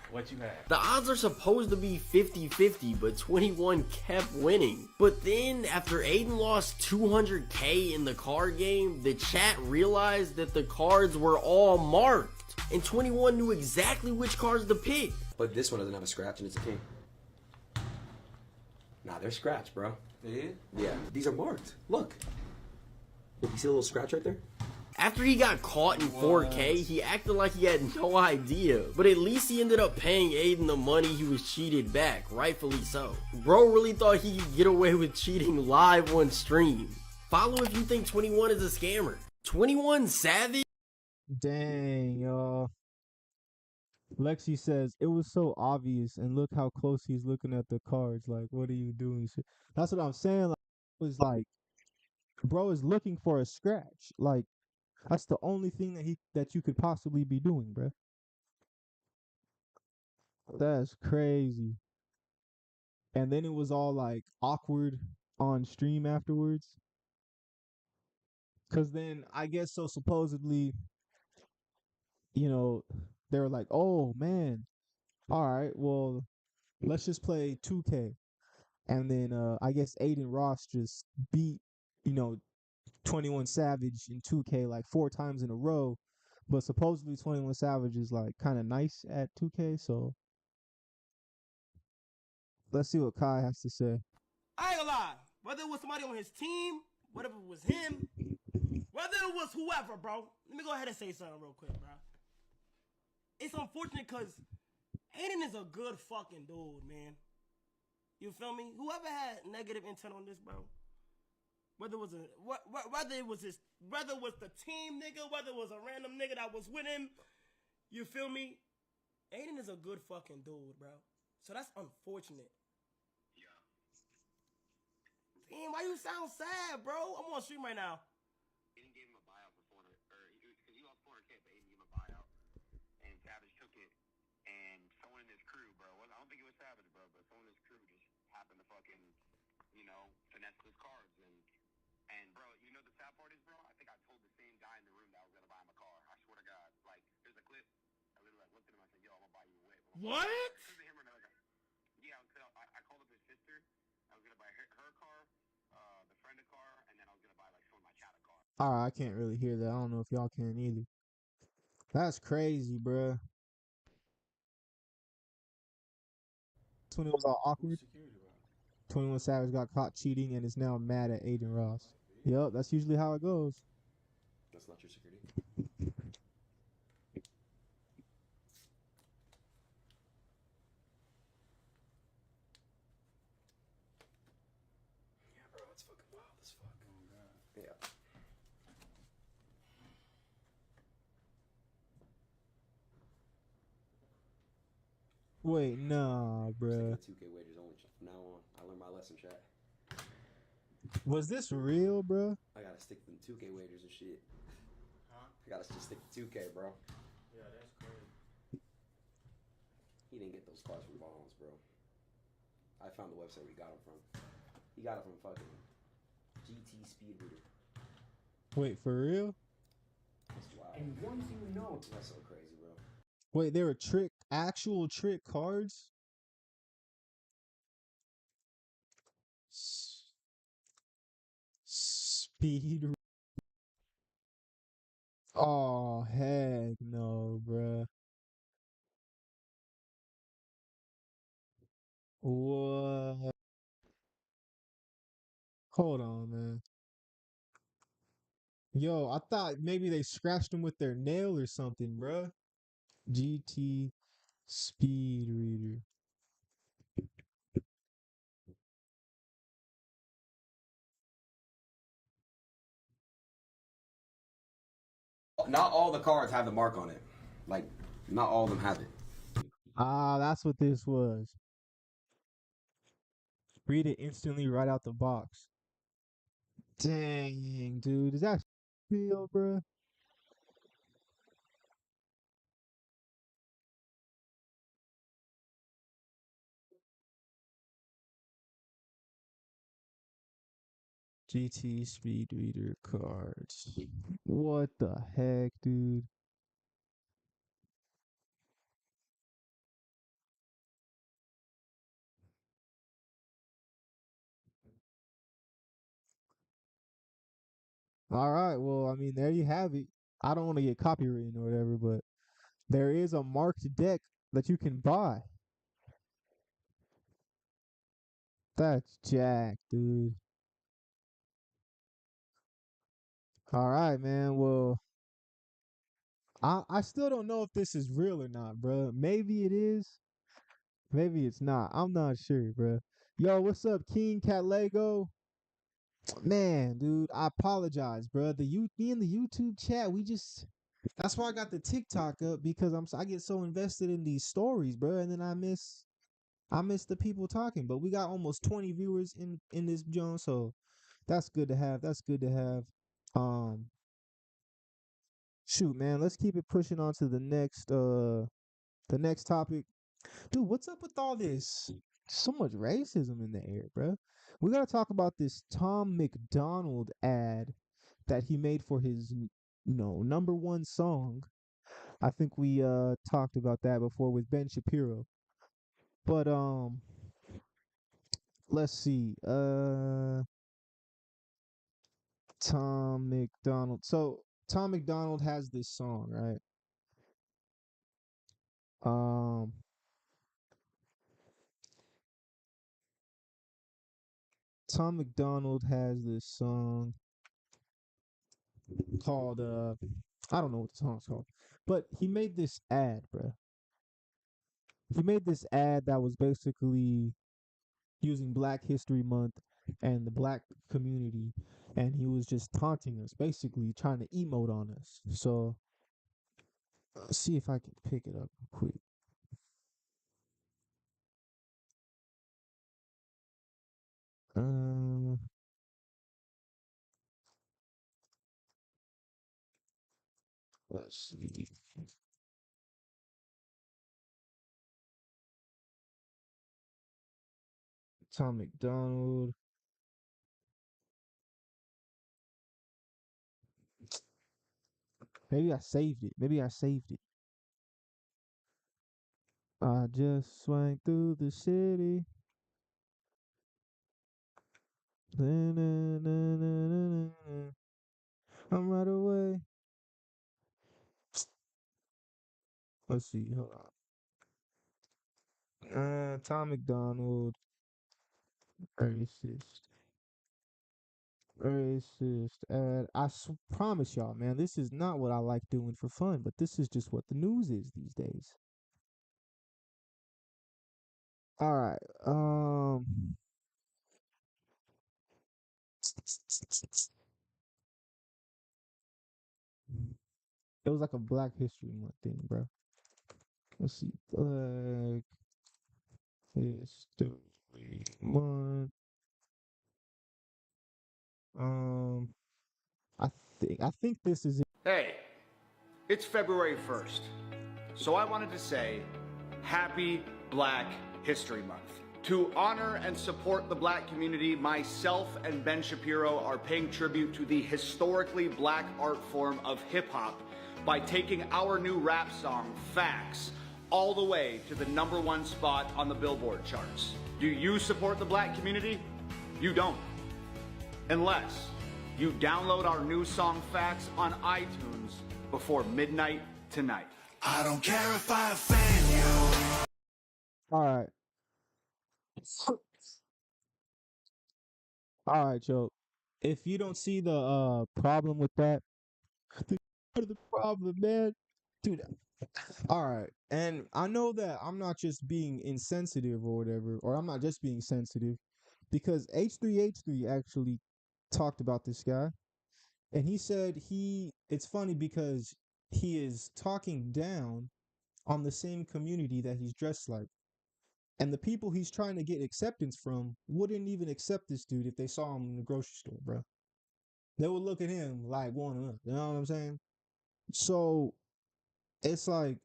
What you have? The odds are supposed to be 50-50, but 21 kept winning. But then, after Adin lost 200k in the card game, the chat realized that the cards were all marked, and 21 knew exactly which cards to pick. But this one doesn't have a scratch, and it's a king. Nah, they're scratched, bro. Yeah, these are marked. Look. Look, you see a little scratch right there? After he got caught in 4K, he acted like he had no idea. But at least he ended up paying Aiden the money he was cheated back, rightfully so. Bro really thought he could get away with cheating live on stream. Follow if you think 21 is a scammer. 21 Savage? Dang, y'all. Lexi says, it was so obvious, and look how close he's looking at the cards. Like, what are you doing? That's what I'm saying. Like, it was like, bro is looking for a scratch. Like, that's the only thing that you could possibly be doing, bro. That's crazy. And then it was all like awkward on stream afterwards. Cause then I guess so supposedly, you know, they were like, oh man, all right, well, let's just play 2K. And then I guess Adin Ross just beat, 21 Savage in 2K like 4 times in a row. But supposedly 21 Savage is like kind of nice at 2K, so let's see what Kai has to say. I ain't gonna lie. Whether it was somebody on his team, whether it was him, whether it was whoever, bro. Let me go ahead and say something real quick, bro. It's unfortunate because Aiden is a good fucking dude, man. You feel me? Whoever had negative intent on this, bro. Whether it was the team nigga, whether it was a random nigga that was with him, you feel me? Aiden is a good fucking dude, bro. So that's unfortunate. Damn, why you sound sad, bro? I'm on stream right now. Aiden gave him a buyout for 400, because he lost 400K, but Aiden gave him a buyout, and Savage took it, and someone in his crew, bro, I don't think it was Savage, bro, but someone in his crew just happened to fucking, finesse his cards, and bro, the sad part is, bro, I think I told the same guy in the room that I was gonna buy him a car. I swear to God, like, there's a clip. I literally looked at him. I said, "Yo, I'm gonna buy you a whip." What? Yeah, I called up his sister. I was gonna buy her car, the friend a car, and then I was gonna buy like someone my chat a car. All right, I can't really hear that. I don't know if y'all can either. That's crazy, bruh. 21 was all awkward. 21 Savage got caught cheating and is now mad at Adin Ross. Yep, that's usually how it goes. That's not your security. Yeah, bro, it's fucking wild as fuck. Yeah. Wait, nah, bruh. 2K wagers only from now on. I learned my lesson, chat. Was this real, bruh? I gotta stick to the 2K wagers and shit. Huh? I gotta just stick to 2K, bro. Yeah, that's crazy. He didn't get those cards from Bonds, bro. I found the website where he got them from. He got it from fucking GT Speed Reader. Wait, for real? That's wild. And one thing we know. That's so crazy, bro. Wait, they were actual trick cards? Speed. Oh, heck no, bruh. What? Hold on, man. Yo, I thought maybe they scratched them with their nail or something, bruh. GT Speed Reader. Not all the cards have the mark on it. Like, not all of them have it. Ah, that's what this was. Read it instantly right out the box. Dang, dude. Is that real, bruh? GT Speed Reader cards. What the heck, dude? All right, well, I mean, there you have it. I don't want to get copywritten or whatever, but there is a marked deck that you can buy. That's jack, dude. All right, man. Well, I still don't know if this is real or not, bro. Maybe it is. Maybe it's not. I'm not sure, bro. Yo, what's up, King Cat Lego? Man, dude, I apologize, bro. Me and the YouTube chat, we just that's why I got the TikTok up because I get so invested in these stories, bro, and then I miss the people talking. But we got almost 20 viewers in this John, so that's good to have. That's good to have. Um, shoot, man, let's keep it pushing on to the next topic. Dude, what's up with all this? So much racism in the air, bro. We gotta talk about this Tom McDonald ad that he made for his, number one song. I think we talked about that before with Ben Shapiro. But let's see. Tom McDonald. So Tom McDonald has this song, right? Um, Tom McDonald has this song called I don't know what the song's called, but he made this ad, bro. He made this ad that was basically using Black History Month and the black community, and he was just taunting us, basically trying to emote on us. So let's see if I can pick it up quick. Um, let's see. Tom McDonald. Maybe I saved it. Maybe I saved it. I just swang through the city. I'm right away. Let's see. Hold on. Tom McDonald. Racist. Racist. And promise y'all, man, this is not what I like doing for fun, but this is just what the news is these days. All right. It was like a Black History Month thing, bro. Let's see. Black History Month. Um, I think this is it. Hey, it's February 1st, so I wanted to say Happy Black History Month. To honor and support the black community, myself and Ben Shapiro are paying tribute to the historically black art form of hip-hop by taking our new rap song, Facts, all the way to the #1 spot on the Billboard charts. Do you support the black community? You don't. Unless you download our new song, Facts, on iTunes before midnight tonight. I don't care if I offend you. All right. All right, Joe. If you don't see the problem with that, the problem, man, dude. All right, and I know that I'm not just being insensitive or whatever, or I'm not just being sensitive, because H3H3 actually talked about this guy, and he said it's funny because he is talking down on the same community that he's dressed like. And the people he's trying to get acceptance from wouldn't even accept this dude if they saw him in the grocery store, bro. They would look at him like one up. You know what I'm saying? So it's like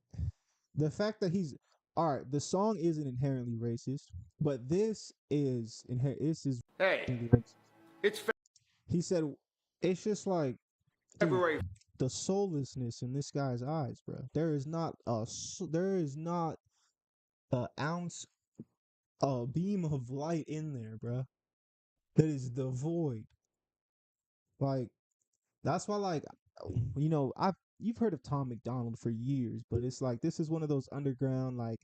the fact that he's all right. The song isn't inherently racist, but this is Hey, racist. it's He said it's just like February. The soullessness in this guy's eyes, bro. There is not an ounce, a beam of light in there, bro. That is devoid. Like that's why, like, you've heard of Tom McDonald for years, but it's like this is one of those underground, like,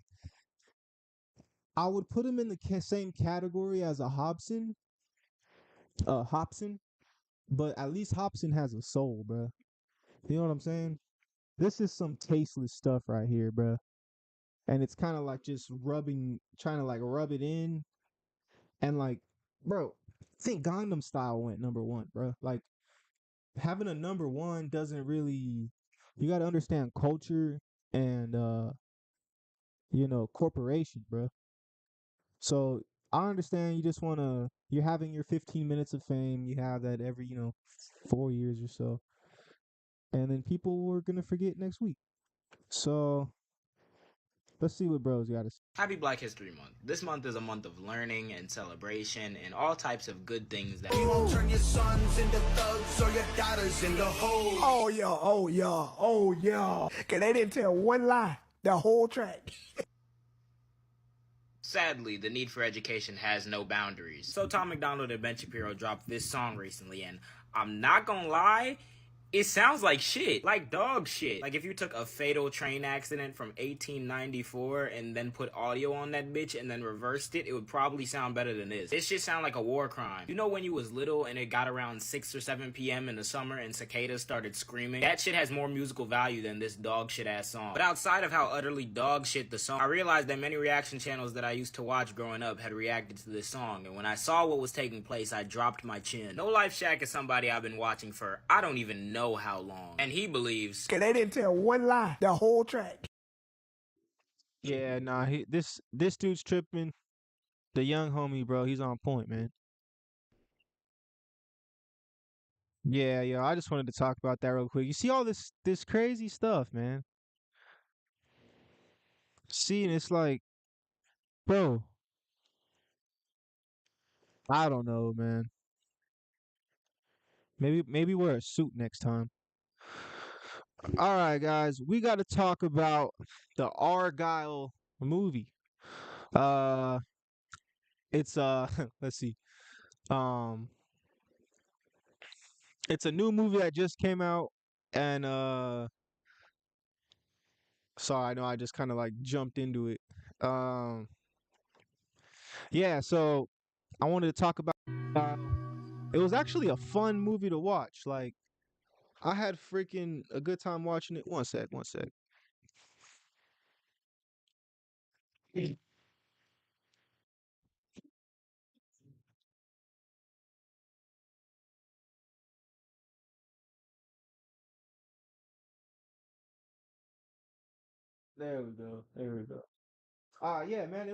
I would put him in the same category as a Hobson, but at least Hobson has a soul, bro. You know what I'm saying? This is some tasteless stuff right here, bro. And it's kind of like just trying to like rub it in, and like, bro, I think Gangnam Style went #1, bro. Like, having a #1 doesn't really. You got to understand culture and corporation, bro. So I understand you just you're having your 15 minutes of fame. You have that every 4 years or so, and then people were gonna forget next week. So let's see what bros got to say. Happy Black History Month. This month is a month of learning and celebration and all types of good things that You won't turn your sons into thugs or your daughters into hoes. Oh yeah. Cause they didn't tell one lie the whole track. Sadly, the need for education has no boundaries. So Tom McDonald and Ben Shapiro dropped this song recently, and I'm not gonna lie, it sounds like shit, like dog shit. Like if you took a fatal train accident from 1894 and then put audio on that bitch and then reversed it, it would probably sound better than this. This shit sound like a war crime. You know when you was little and it got around 6 or 7 p.m. in the summer and cicadas started screaming? That shit has more musical value than this dog shit ass song. But outside of how utterly dog shit the song, I realized that many reaction channels that I used to watch growing up had reacted to this song, and when I saw what was taking place, I dropped my chin. No Life Shack is somebody I've been watching for I don't even know how long, and he believes Cause they didn't tell one lie the whole track. Yeah, nah, this dude's tripping. The young homie, bro, he's on point, man. Yeah, I just wanted to talk about that real quick. You see all this crazy stuff, man. See, and it's like, bro, I don't know, man. Maybe wear a suit next time. All right, guys, we got to talk about the Argyle movie. It's let's see. Um, it's a new movie that just came out, and sorry, I know I just kind of like jumped into it. Yeah, so I wanted to talk about. It was actually a fun movie to watch. Like, I had freaking a good time watching it. One sec. There we go. Yeah, man,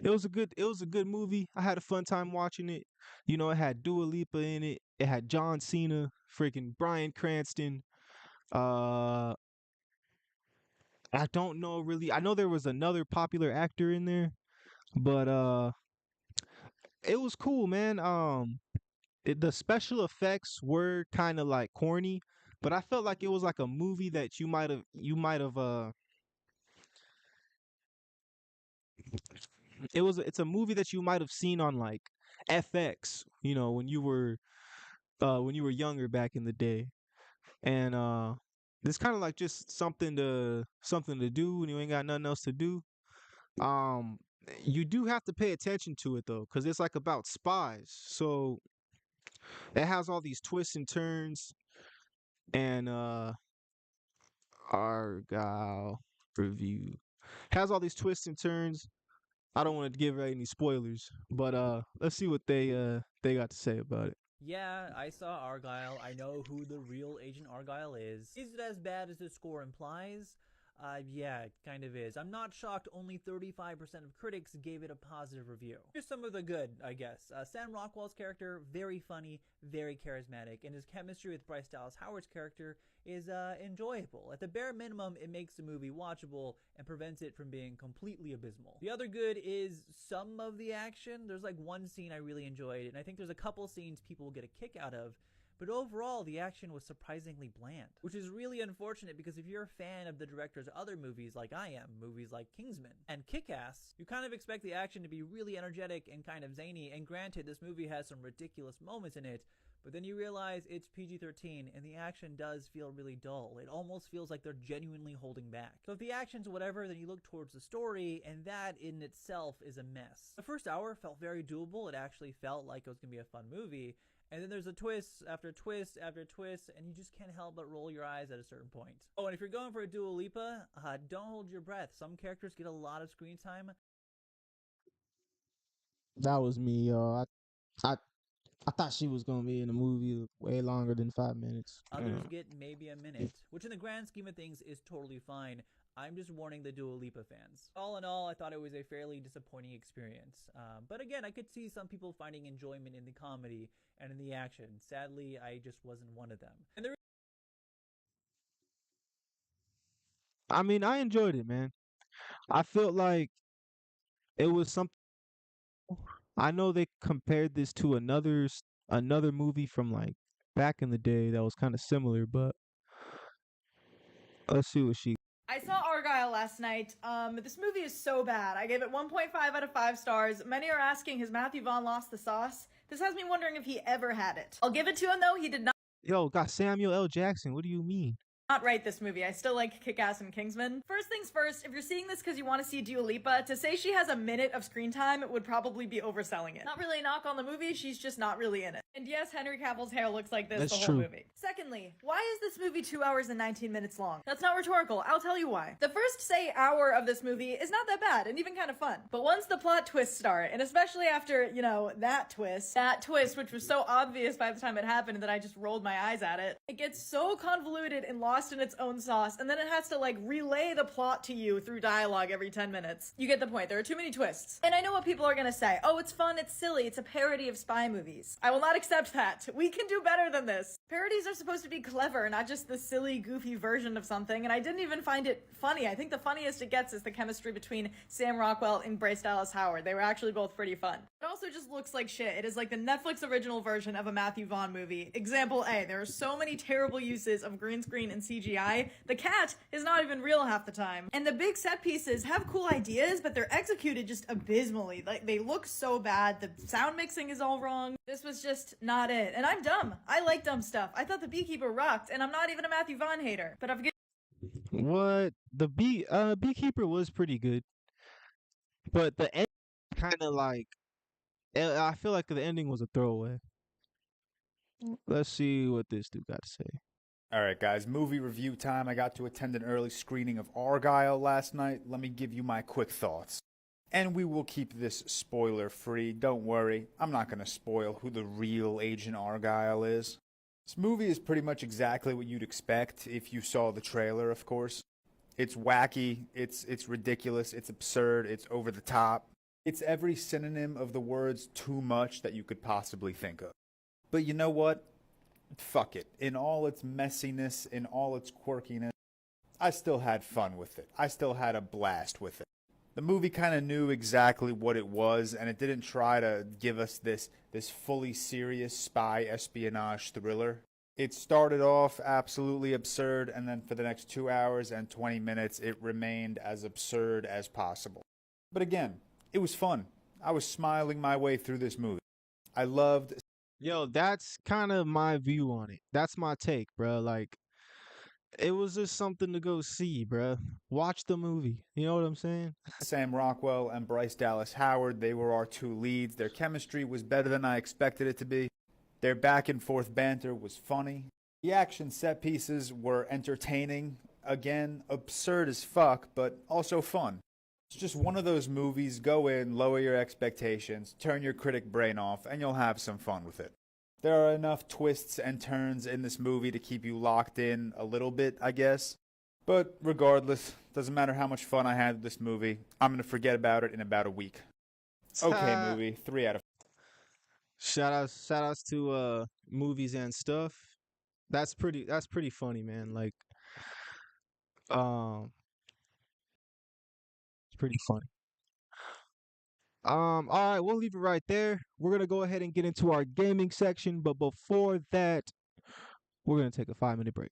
it was a good movie. I had a fun time watching it. It had Dua Lipa in it. It had John Cena, freaking Bryan Cranston. Uh I don't know really. I know there was another popular actor in there, but it was cool, man. The special effects were kind of like corny, but I felt like it was like a movie that you might have it's a movie that you might have seen on like FX, when you were younger back in the day. And it's kind of like just something to do when you ain't got nothing else to do. Um you do have to pay attention to it though, cuz it's like about spies. So it has all these twists and turns, and Argyle review has all these twists and turns. I don't want to give away any spoilers, but let's see what they got to say about it. Yeah, I saw Argyle. I know who the real Agent Argyle is. Is it as bad as the score implies? Yeah, it kind of is. I'm not shocked only 35% of critics gave it a positive review. Here's some of the good, I guess. Sam Rockwell's character, very funny, very charismatic, and his chemistry with Bryce Dallas Howard's character is enjoyable. At the bare minimum, it makes the movie watchable and prevents it from being completely abysmal. The other good is some of the action. There's like one scene I really enjoyed, and I think there's a couple scenes people will get a kick out of, but overall the action was surprisingly bland, which is really unfortunate because if you're a fan of the director's other movies like I am, movies like Kingsman and Kick-Ass, you kind of expect the action to be really energetic and kind of zany, and granted this movie has some ridiculous moments in it, but then you realize it's PG-13 and the action does feel really dull. It almost feels like they're genuinely holding back. So if the action's whatever, then you look towards the story, and that in itself is a mess. The first hour felt very doable. It actually felt like it was going to be a fun movie. And then there's a twist after twist after twist, and you just can't help but roll your eyes at a certain point. Oh, and if you're going for a Dua Lipa, don't hold your breath. Some characters get a lot of screen time. That was me, y'all. I thought she was gonna be in the movie way longer than 5 minutes. Others get maybe a minute, which in the grand scheme of things is totally fine. I'm just warning the Dua Lipa fans. All in all, I thought it was a fairly disappointing experience. But again, I could see some people finding enjoyment in the comedy and in the action. Sadly, I just wasn't one of them. And I mean, I enjoyed it, man. I felt like it was something. I know they compared this to another movie from like back in the day that was kind of similar, but let's see what she. I saw Argyle last night. This movie is so bad. I gave it 1.5 out of 5 stars. Many are asking, has Matthew Vaughn lost the sauce? This has me wondering if he ever had it. I'll give it to him though, he did not Yo, got Samuel L. Jackson. What do you mean? write this movie. I still like Kick-Ass and Kingsman. First things first, if you're seeing this because you want to see Dua Lipa, to say she has a minute of screen time would probably be overselling it. Not really a knock on the movie, she's just not really in it. And yes, Henry Cavill's hair looks like this the whole movie. Secondly, why is this movie 2 hours and 19 minutes long? That's not rhetorical, I'll tell you why. The first, say, hour of this movie is not that bad and even kind of fun. But once the plot twists start, and especially after, you know, that twist, which was so obvious by the time it happened that I just rolled my eyes at it, it gets so convoluted and lost in its own sauce, and then it has to like relay the plot to you through dialogue every 10 minutes. You get the point, there are too many twists. And I know what people are gonna say, oh, it's fun, it's silly, it's a parody of spy movies. I will not accept that. We can do better than this. Parodies are supposed to be clever, not just the silly, goofy version of something, and I didn't even find it funny. I think the funniest it gets is the chemistry between Sam Rockwell and Bryce Dallas Howard. They were actually both pretty fun. It also just looks like shit. It is like the Netflix original version of a Matthew Vaughn movie. Example A, there are so many terrible uses of green screen and CGI. The cat is not even real half the time. And the big set pieces have cool ideas, but they're executed just abysmally. Like, they look so bad. The sound mixing is all wrong. This was just not it. And I'm dumb. I like dumb stuff. I thought The Beekeeper rocked, and I'm not even a Matthew Vaughn hater. But I've given What the Beekeeper was pretty good, but the end kind of like I feel like the ending was a throwaway. Let's see what this dude got to say. All right, guys, movie review time. I got to attend an early screening of Argyle last night. Let me give you my quick thoughts. And we will keep this spoiler-free. Don't worry, I'm not going to spoil who the real Agent Argyle is. This movie is pretty much exactly what you'd expect if you saw the trailer, of course. It's wacky, it's ridiculous, it's absurd, it's over the top. It's every synonym of the words too much that you could possibly think of. But you know what? Fuck it. In all its messiness, in all its quirkiness, I still had fun with it. I still had a blast with it. The movie kind of knew exactly what it was, and it didn't try to give us this fully serious spy espionage thriller. It started off absolutely absurd, and then for the next 2 hours and 20 minutes, it remained as absurd as possible. But again, it was fun. I was smiling my way through this movie. I loved... Yo, that's kind of my view on it. That's my take, bro. Like, it was just something to go see, bro. Watch the movie. You know what I'm saying? Sam Rockwell and Bryce Dallas Howard, they were our two leads. Their chemistry was better than I expected it to be. Their back and forth banter was funny. The action set pieces were entertaining. Again, absurd as fuck, but also fun. It's just one of those movies, go in, lower your expectations, turn your critic brain off, and you'll have some fun with it. There are enough twists and turns in this movie to keep you locked in a little bit, I guess. But regardless, doesn't matter how much fun I had with this movie, I'm going to forget about it in about a week. Okay, movie, 3 out of 5. Shout outs to movies and stuff. That's pretty funny, man. Like it's pretty funny. All right, we'll leave it right there. We're gonna go ahead and get into our gaming section, but before that, We're gonna take a 5 minute break.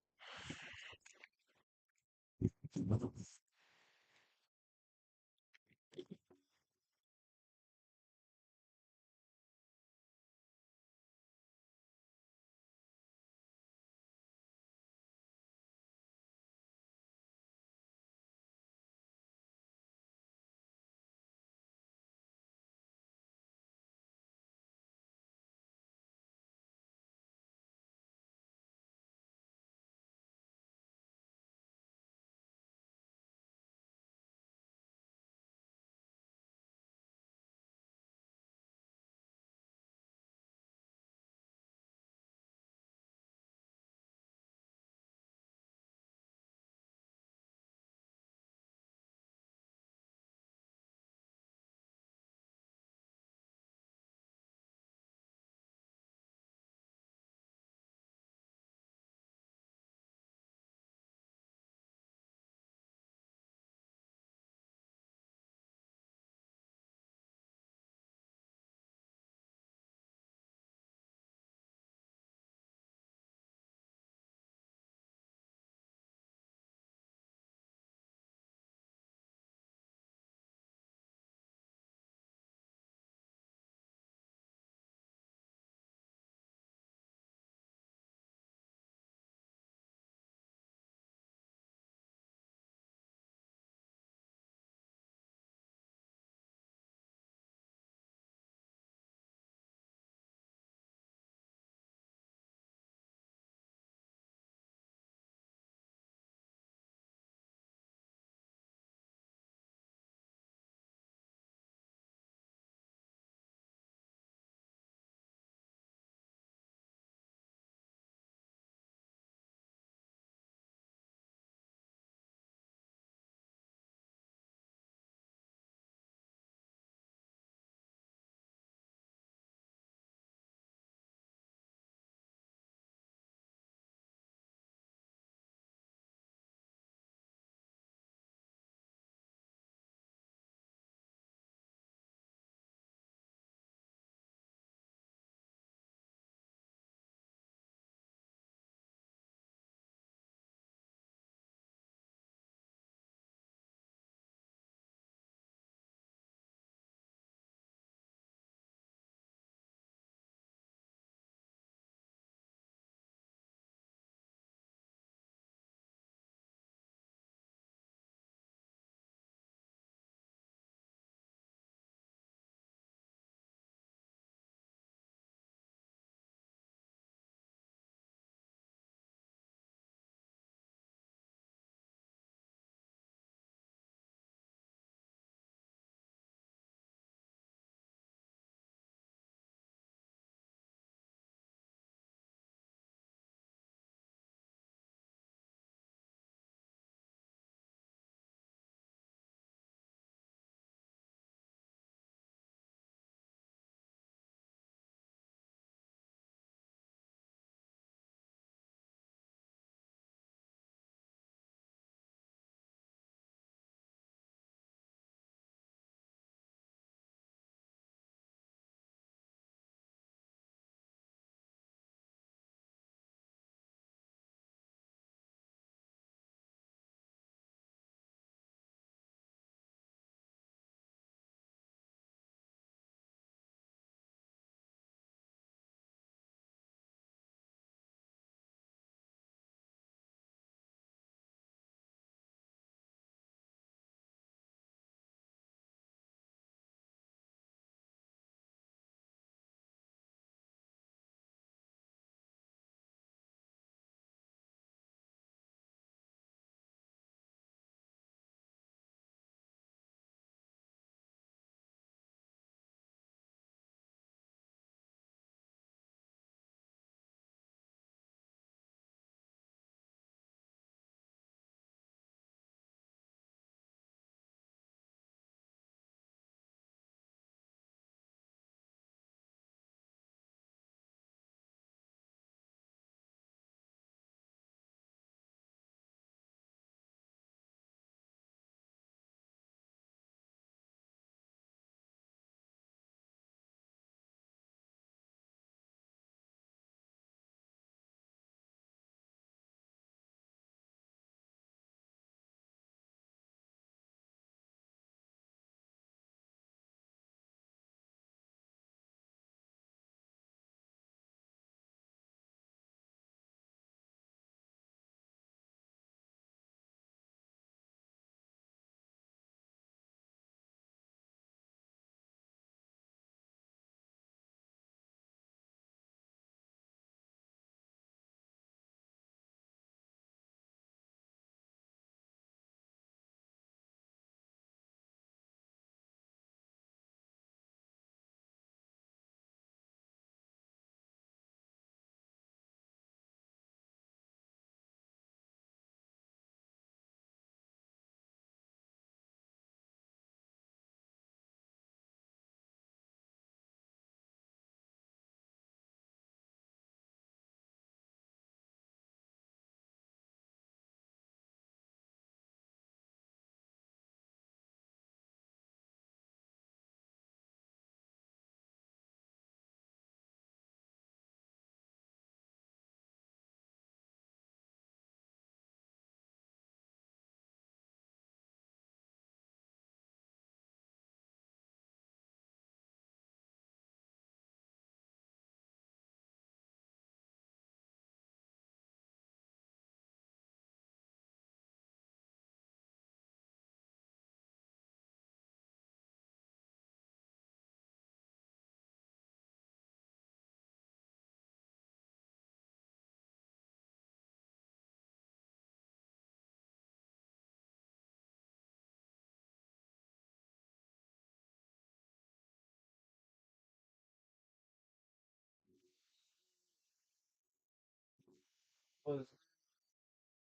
was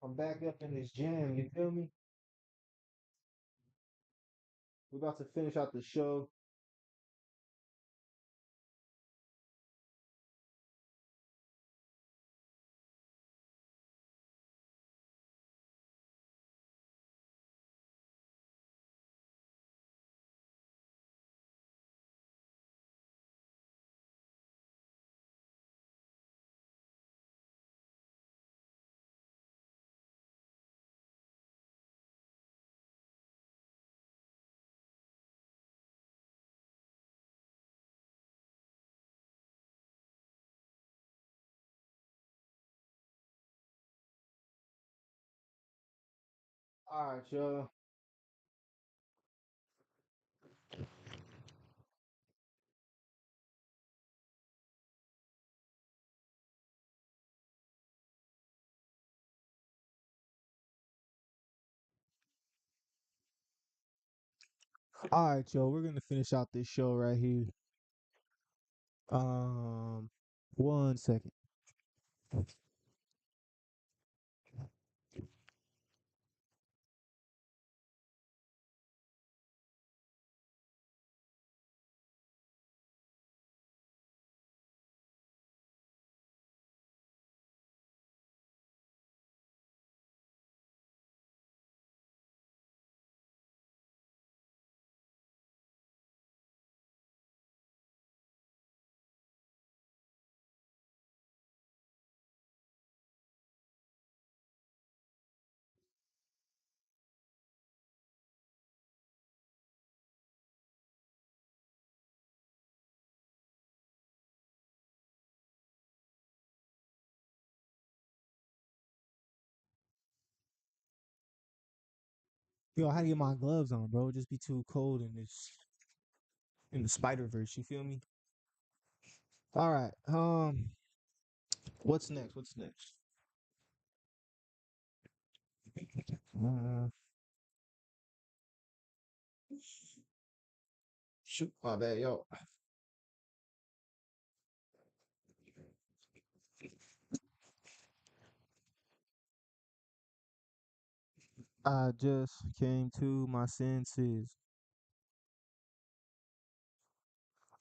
I'm back up in this jam, you feel me? We're about to finish out the show. All right, y'all. All right, y'all. We're gonna finish out this show right here. 1 second. Yo, I had to get my gloves on, bro. It just be too cold in the Spider Verse. You feel me? All right. What's next? What's next? Uh, Shoot, my bad, yo. I just came to my senses.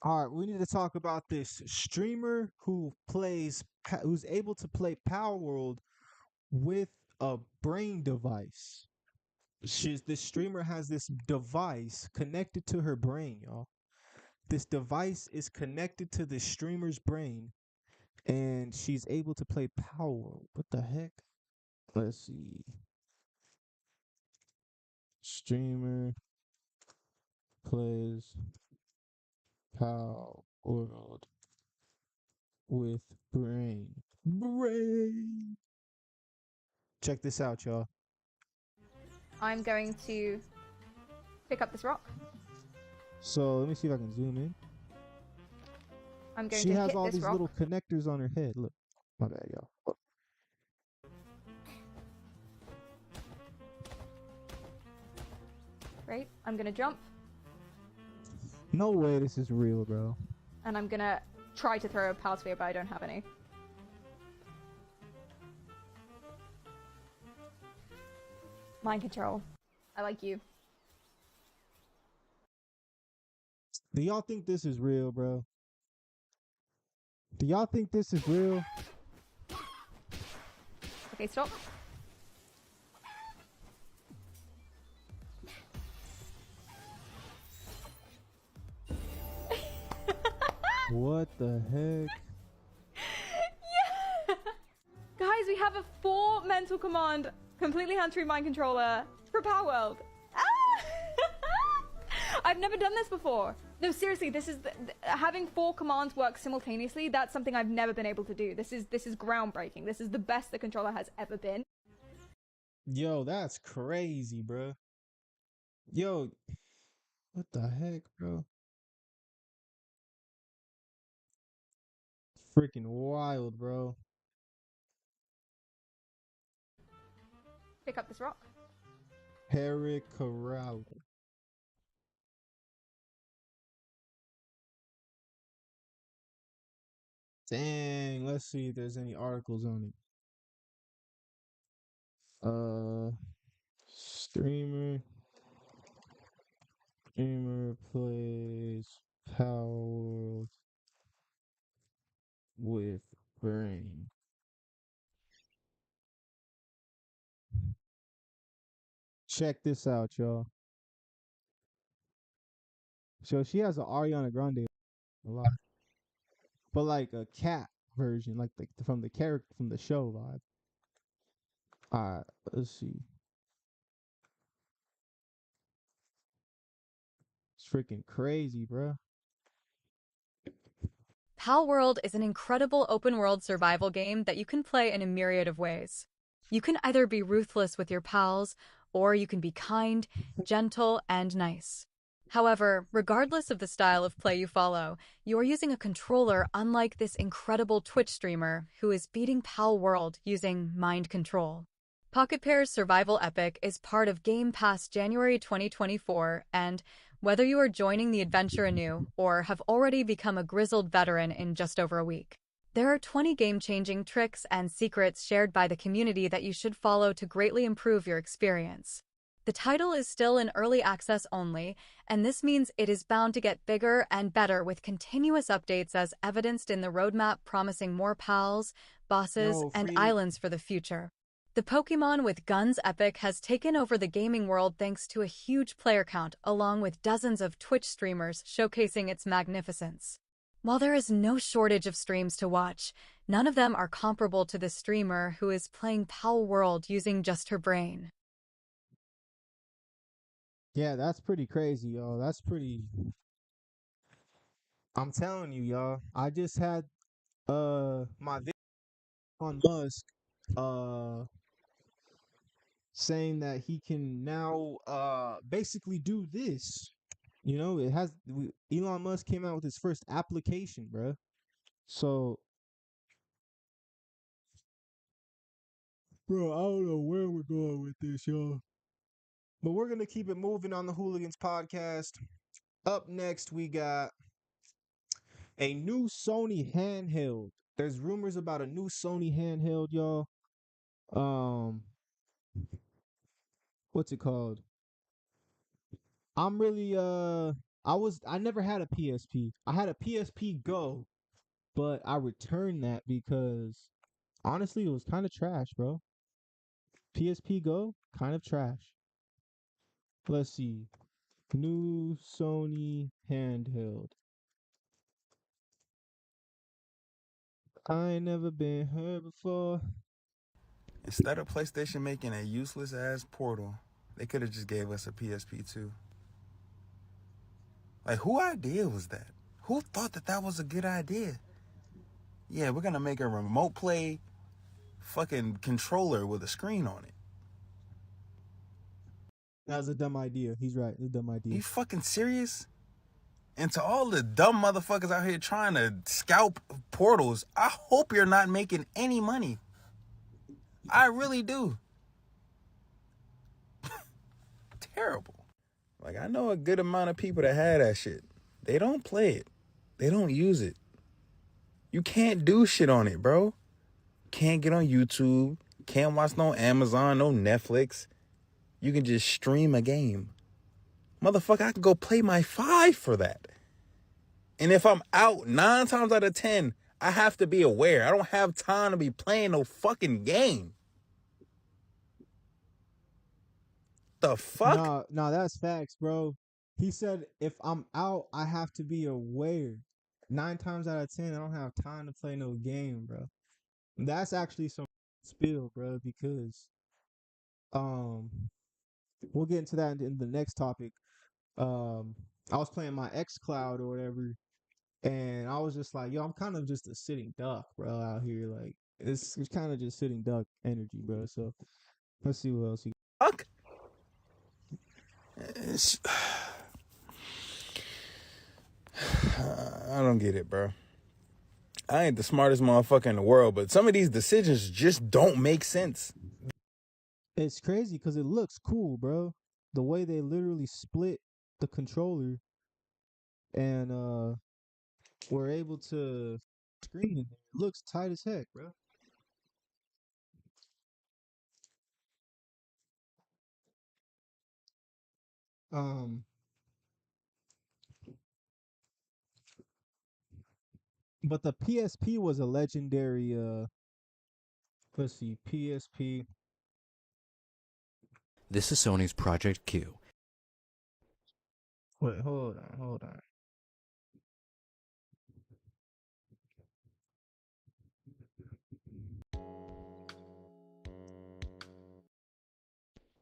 All right, we need to talk about this streamer who's able to play Power World with a brain device. This streamer has this device connected to her brain, y'all. This device is connected to the streamer's brain, and she's able to play Power World. What the heck? Let's see. Streamer plays Power World with brain. Brain. Check this out, y'all. I'm going to pick up this rock. So let me see if I can zoom in. I'm going She to has hit all this these rock. little connectors on her head. Look, my bad, y'all. Look. Right? I'm going to jump, No way, this is real, bro. and I'm going to try to throw a power sphere, but I don't have any. Mind control. I like you. Do y'all think this is real, bro? Do y'all think this is real? Okay, stop. What the heck? Yeah! Guys, we have a 4 mental command, completely hands-free mind controller for Power World. Ah! I've never done this before. No, seriously, this is having 4 commands work simultaneously. That's something I've never been able to do. This is groundbreaking. This is the best the controller has ever been. Yo, that's crazy, bro. Yo, what the heck, bro? Freaking wild, bro. Pick up this rock. Harry Corral. Dang, let's see if there's any articles on it. Uh, streamer plays Power with brain. Check this out, y'all. So she has an Ariana Grande a lot, but like a cat version, like from the character from the show vibe. All right, let's see. It's freaking crazy, bro. Pal World is an incredible open-world survival game that you can play in a myriad of ways. You can either be ruthless with your pals, or you can be kind, gentle, and nice. However, regardless of the style of play you follow, you are using a controller unlike this incredible Twitch streamer who is beating Pal World using mind control. Pocket Pair's survival epic is part of Game Pass January 2024, and whether you are joining the adventure anew or have already become a grizzled veteran in just over a week, there are 20 game-changing tricks and secrets shared by the community that you should follow to greatly improve your experience. The title is still in early access only, and this means it is bound to get bigger and better with continuous updates as evidenced in the roadmap promising more pals, bosses, and islands for the future. The Pokemon with Guns epic has taken over the gaming world thanks to a huge player count, along with dozens of Twitch streamers showcasing its magnificence. While there is no shortage of streams to watch, none of them are comparable to the streamer who is playing Pal World using just her brain. Yeah, that's pretty crazy, y'all. That's pretty. I'm telling you, y'all. I just had my video on Musk saying that he can now basically do this. You know, Elon Musk came out with his first application, bro. So, bro, I don't know where we're going with this, y'all. But we're gonna keep it moving on the Hooligans podcast. Up next, we got a new Sony handheld. There's rumors about a new Sony handheld, y'all. What's it called? I'm really I never had a PSP. I had a PSP Go, but I returned that because honestly it was kind of trash, bro. PSP Go, kind of trash. Let's see. New Sony handheld. I ain't never been hurt before. Instead of PlayStation making a useless ass Portal, they could have just gave us a PSP 2. Like, who idea was that? Who thought that that was a good idea? Yeah, we're gonna make a remote play fucking controller with a screen on it. That was a dumb idea. He's right. It's a dumb idea. Are you fucking serious? And to all the dumb motherfuckers out here trying to scalp portals, I hope you're not making any money. I really do. Terrible. Like, I know a good amount of people that had that shit. They don't play it. They don't use it. You can't do shit on it, bro. Can't get on YouTube. Can't watch no Amazon, no Netflix. You can just stream a game. Motherfucker, I can go play my 5 for that. And if I'm out 9 times out of 10, I have to be aware. I don't have time to be playing no fucking game. The fuck? No, that's facts, bro. He said if I'm out, I have to be aware. 9 times out of 10, I don't have time to play no game, bro. That's actually some spill, bro, because we'll get into that in the next topic. I was playing my xCloud or whatever, and I was just like, yo, I'm kind of just a sitting duck, bro, out here. Like, it's kind of just sitting duck energy, bro. So let's see what else he. Fuck. I don't get it, bro. I ain't the smartest motherfucker in the world, but some of these decisions just don't make sense. It's crazy because it looks cool, bro. The way they literally split the controller and were able to screen it. It looks tight as heck, bro. Um, but the PSP was a legendary. Let's see, PSP. This is Sony's Project Q. Wait, hold on.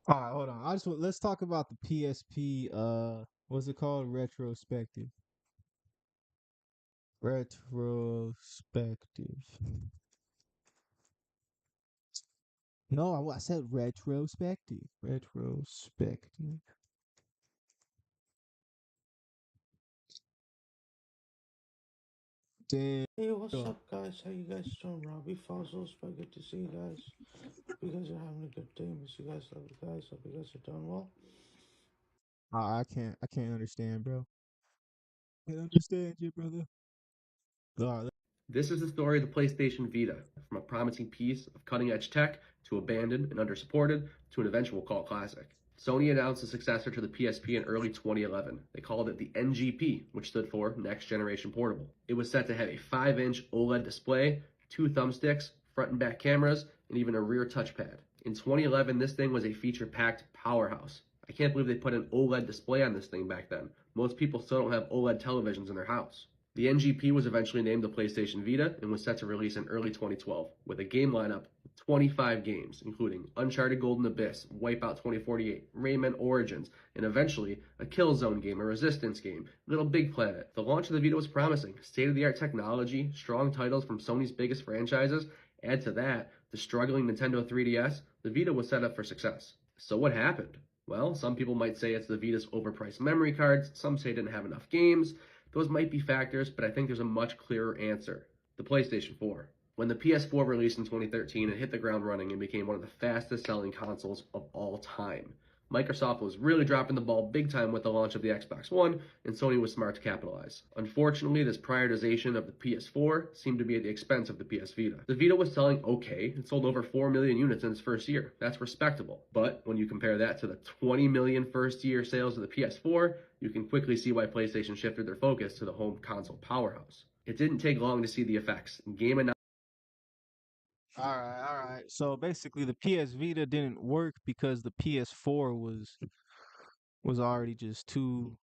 All right, hold on. Let's talk about the PSP. What's it called? Retrospective. Retrospective. No, I said retrospective. Retrospective. Damn. Hey, what's up, guys? How you guys doing? Robbie Fossil, good to see you guys. Hope you guys are having a good day. Miss you guys, love you guys. Hope you guys are doing well. I can't understand, bro. I can't understand you, brother. All right. This is the story of the PlayStation Vita, from a promising piece of cutting-edge tech to abandoned and undersupported to an eventual cult classic. Sony announced a successor to the PSP in early 2011. They called it the NGP, which stood for Next Generation Portable. It was set to have a 5-inch OLED display, 2 thumbsticks, front and back cameras, and even a rear touchpad. In 2011, this thing was a feature-packed powerhouse. I can't believe they put an OLED display on this thing back then. Most people still don't have OLED televisions in their house. The NGP was eventually named the PlayStation Vita and was set to release in early 2012 with a game lineup of 25 games, including Uncharted Golden Abyss, Wipeout 2048, Rayman Origins, and eventually a Killzone game, a Resistance game, Little Big Planet. The launch of the Vita was promising. State-of-the-art technology, strong titles from Sony's biggest franchises. Add to that, the struggling Nintendo 3DS, the Vita was set up for success. So what happened? Well, some people might say it's the Vita's overpriced memory cards, some say it didn't have enough games. Those might be factors, but I think there's a much clearer answer. The PlayStation 4. When the PS4 released in 2013, it hit the ground running and became one of the fastest selling consoles of all time. Microsoft was really dropping the ball big time with the launch of the Xbox One, and Sony was smart to capitalize. Unfortunately, this prioritization of the PS4 seemed to be at the expense of the PS Vita. The Vita was selling okay. It sold over 4 million units in its first year. That's respectable. But when you compare that to the 20 million first year sales of the PS4, you can quickly see why PlayStation shifted their focus to the home console powerhouse. It didn't take long to see the effects. Game announcements. All right. So basically, the PS Vita didn't work because the PS4 was already just too.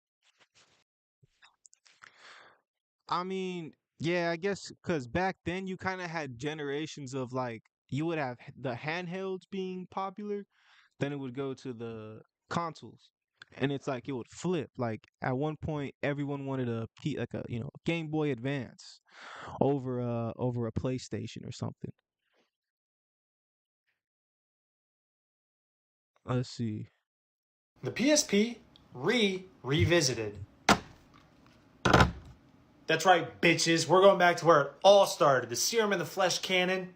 I mean, yeah, I guess because back then you kind of had generations of like you would have the handhelds being popular, then it would go to the consoles, and it's like it would flip. Like at one point, everyone wanted like a Game Boy Advance over a PlayStation or something. Let's see. The PSP revisited. That's right, bitches. We're going back to where it all started. The Serum in the Flesh canon,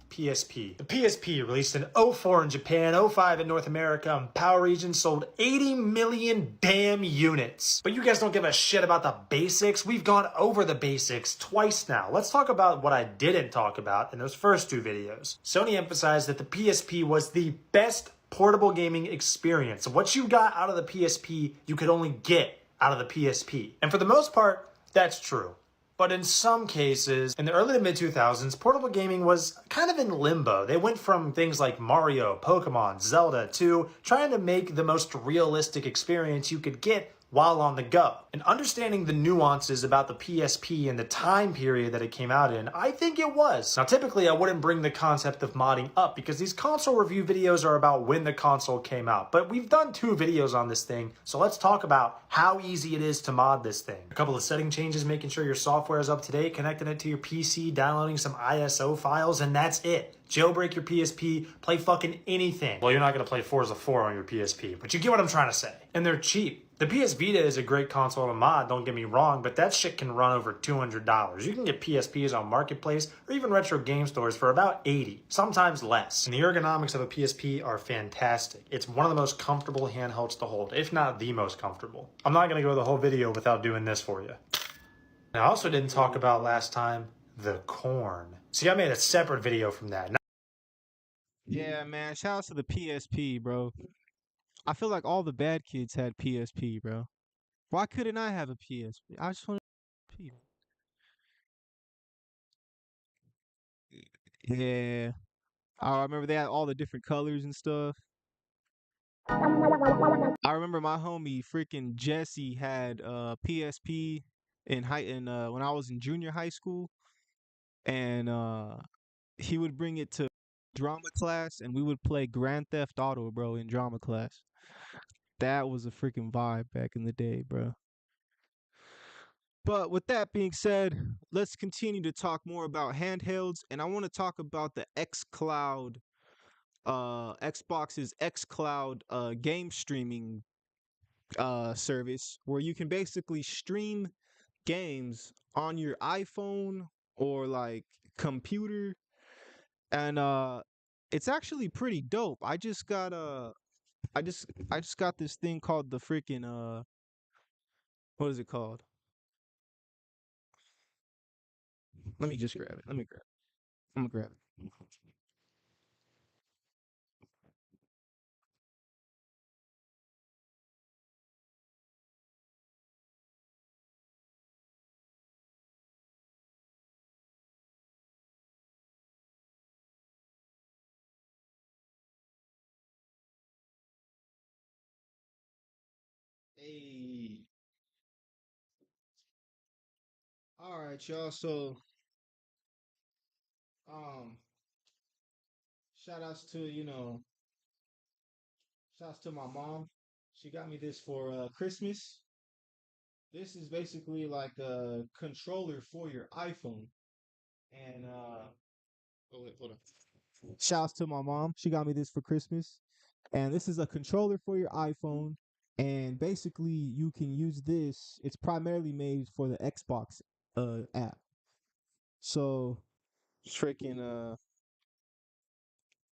PSP. The PSP released in 04 in Japan, 05 in North America, and Power Region sold 80 million damn units. But you guys don't give a shit about the basics. We've gone over the basics twice now. Let's talk about what I didn't talk about in those first 2 videos. Sony emphasized that the PSP was the best portable gaming experience. What you got out of the PSP, you could only get out of the PSP. And for the most part, that's true. But in some cases, in the early to mid-2000s, portable gaming was kind of in limbo. They went from things like Mario, Pokemon, Zelda, to trying to make the most realistic experience you could get while on the go. And understanding the nuances about the PSP and the time period that it came out in, I think it was. Now, typically, I wouldn't bring the concept of modding up because these console review videos are about when the console came out. But we've done 2 videos on this thing, so let's talk about how easy it is to mod this thing. A couple of setting changes, making sure your software is up to date, connecting it to your PC, downloading some ISO files, and that's it. Jailbreak your PSP, play fucking anything. Well, you're not gonna play Forza 4 on your PSP, but you get what I'm trying to say. And they're cheap. The PS Vita is a great console to mod, don't get me wrong, but that shit can run over $200. You can get PSPs on Marketplace or even retro game stores for about $80, sometimes less. And the ergonomics of a PSP are fantastic. It's one of the most comfortable handhelds to hold, if not the most comfortable. I'm not gonna go the whole video without doing this for you. And I also didn't talk about last time, the corn. See, I made a separate video from that. Yeah, man. Shout out to the PSP, bro. I feel like all the bad kids had PSP, bro. Why couldn't I have a PSP? I just want a PSP. Yeah. I remember they had all the different colors and stuff. I remember my homie freaking Jesse had PSP when I was in junior high school, and he would bring it to drama class and we would play Grand Theft Auto, bro, in drama class. That was a freaking vibe back in the day, bro. But with that being said, let's continue to talk more about handhelds, and I want to talk about the xCloud, Xbox's xCloud game streaming service, where you can basically stream games on your iPhone or like computer, and it's actually pretty dope. I just got this thing called the freaking what is it called? Let me just grab it. Let me grab it. I'm gonna grab it. Hey. All right, y'all. So, um, shout outs to, shout outs to my mom. She got me this for Christmas. This is basically like a controller for your iPhone. And oh wait, hold on. Shouts to my mom. She got me this for Christmas. And this is a controller for your iPhone. And basically you can use this. It's primarily made for the Xbox app. So freaking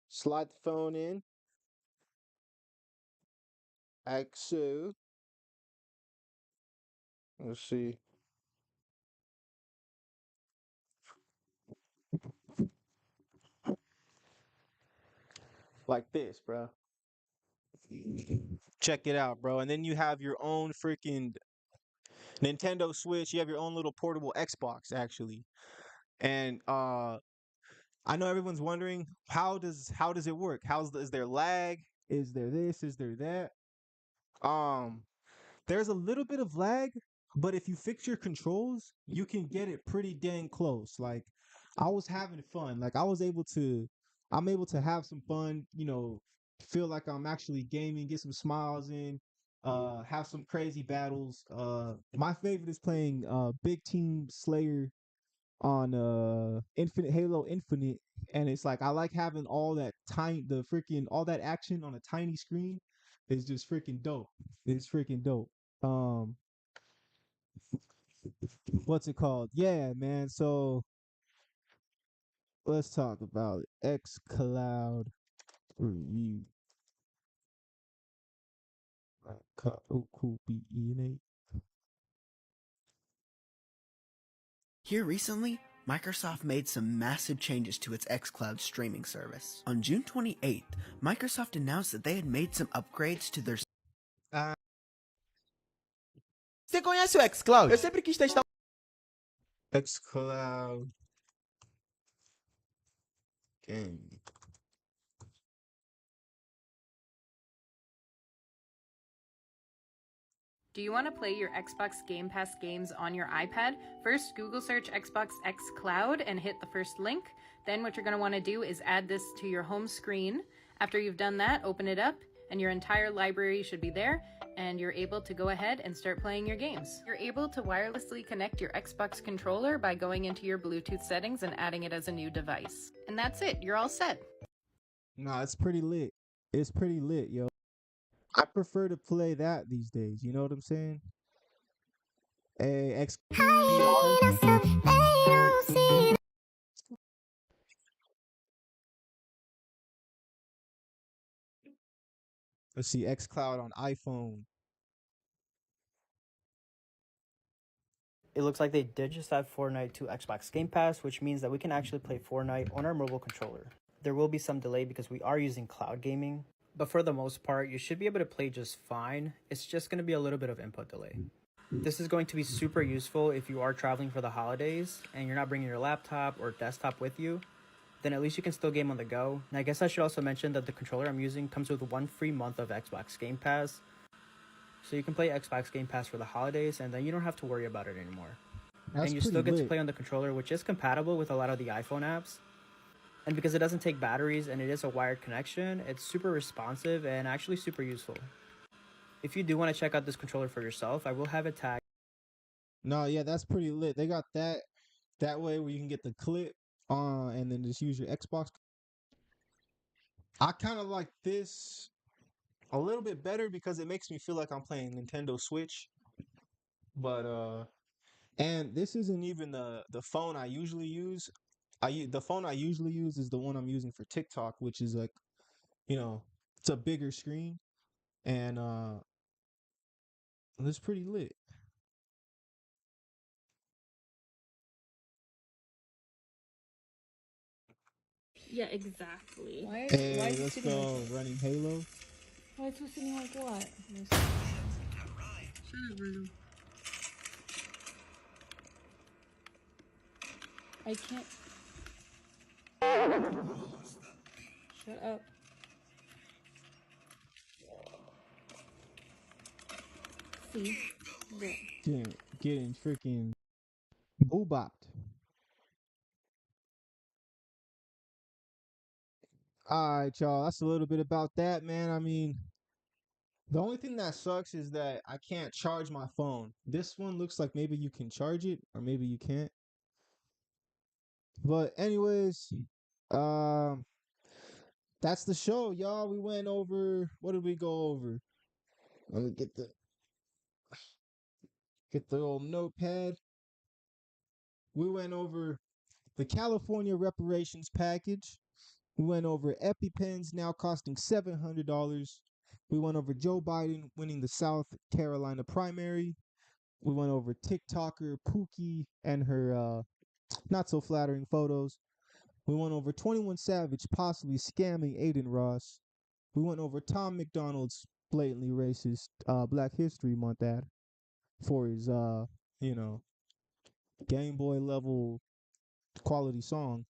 slide the phone in. Like so. Let's see. Like this, bro. Check it out, bro. And then you have your own freaking Nintendo Switch. You have your own little portable Xbox, actually. And I know everyone's wondering how does it work? Is there lag? Is there this? Is there that? There's a little bit of lag, but if you fix your controls, you can get it pretty dang close. Like I was having fun. Like I'm able to have some fun, feel like I'm actually gaming, get some smiles in, have some crazy battles. My favorite is playing Big Team Slayer on Infinite Halo Infinite, and it's like I like having all that all that action on a tiny screen. It's just freaking dope. It's freaking dope. Um, what's it called? Yeah, man. So let's talk about it. X Cloud review. Oh, cool. B-E-N-A. Here recently, Microsoft made some massive changes to its xCloud streaming service. On June 28th, Microsoft announced that they had made some upgrades to their... Você conhece o xCloud? Eu sempre quis testar... xCloud game. Do you want to play your Xbox Game Pass games on your iPad? First, Google search Xbox X Cloud and hit the first link. Then what you're going to want to do is add this to your home screen. After you've done that, open it up and your entire library should be there and you're able to go ahead and start playing your games. You're able to wirelessly connect your Xbox controller by going into your Bluetooth settings and adding it as a new device. And that's it. You're all set. Nah, it's pretty lit. It's pretty lit, yo. I prefer to play that these days. You know what I'm saying? Hey, let's see, xCloud on iPhone. It looks like they did just add Fortnite to Xbox Game Pass, which means that we can actually play Fortnite on our mobile controller. There will be some delay because we are using cloud gaming, but for the most part, you should be able to play just fine. It's just going to be a little bit of input delay. This is going to be super useful if you are traveling for the holidays and you're not bringing your laptop or desktop with you. Then at least you can still game on the go. And I guess I should also mention that the controller I'm using comes with 1 free month of Xbox Game Pass. So you can play Xbox Game Pass for the holidays, and then you don't have to worry about it anymore. That's and you still pretty get to lit. play on the controller, which is compatible with a lot of the iPhone apps. And because it doesn't take batteries and it is a wired connection, it's super responsive and actually super useful. If you do want to check out this controller for yourself, I will have it tagged. No, yeah, that's pretty lit. They got that way where you can get the clip and then just use your Xbox. I kind of like this a little bit better because it makes me feel like I'm playing Nintendo Switch. But and this isn't even the phone I usually use. The phone I usually use is the one I'm using for TikTok, which is like, it's a bigger screen, and it's pretty lit. Yeah, exactly. Why Hey, is it let's sitting go like this? running Halo. Why is it sitting like what? Shut up, Bruno. I can't. Shut up. See? Look. Getting freaking boobopped. All right, y'all. That's a little bit about that, man. I mean, the only thing that sucks is that I can't charge my phone. This one looks like maybe you can charge it, or maybe you can't. But anyways, um, that's the show, y'all. We went over. What did we go over? Let me get the old notepad. We went over the California reparations package. We went over EpiPens now costing $700. We went over Joe Biden winning the South Carolina primary. We went over TikToker Pookie and her not so flattering photos. We went over 21 Savage possibly scamming Adin Ross. We went over Tom McDonald's blatantly racist Black History Month ad for his Game Boy level quality song.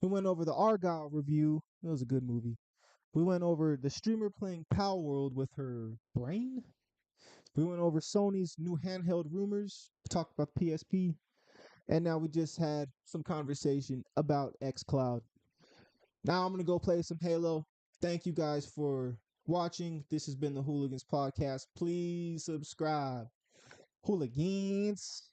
We went over the Argyle review. It was a good movie. We went over the streamer playing Power World with her brain. We went over Sony's new handheld rumors. We talked about PSP. And now we just had some conversation about xCloud. Now I'm going to go play some Halo. Thank you guys for watching. This has been the Hoolagans Podcast. Please subscribe. Hoolagans.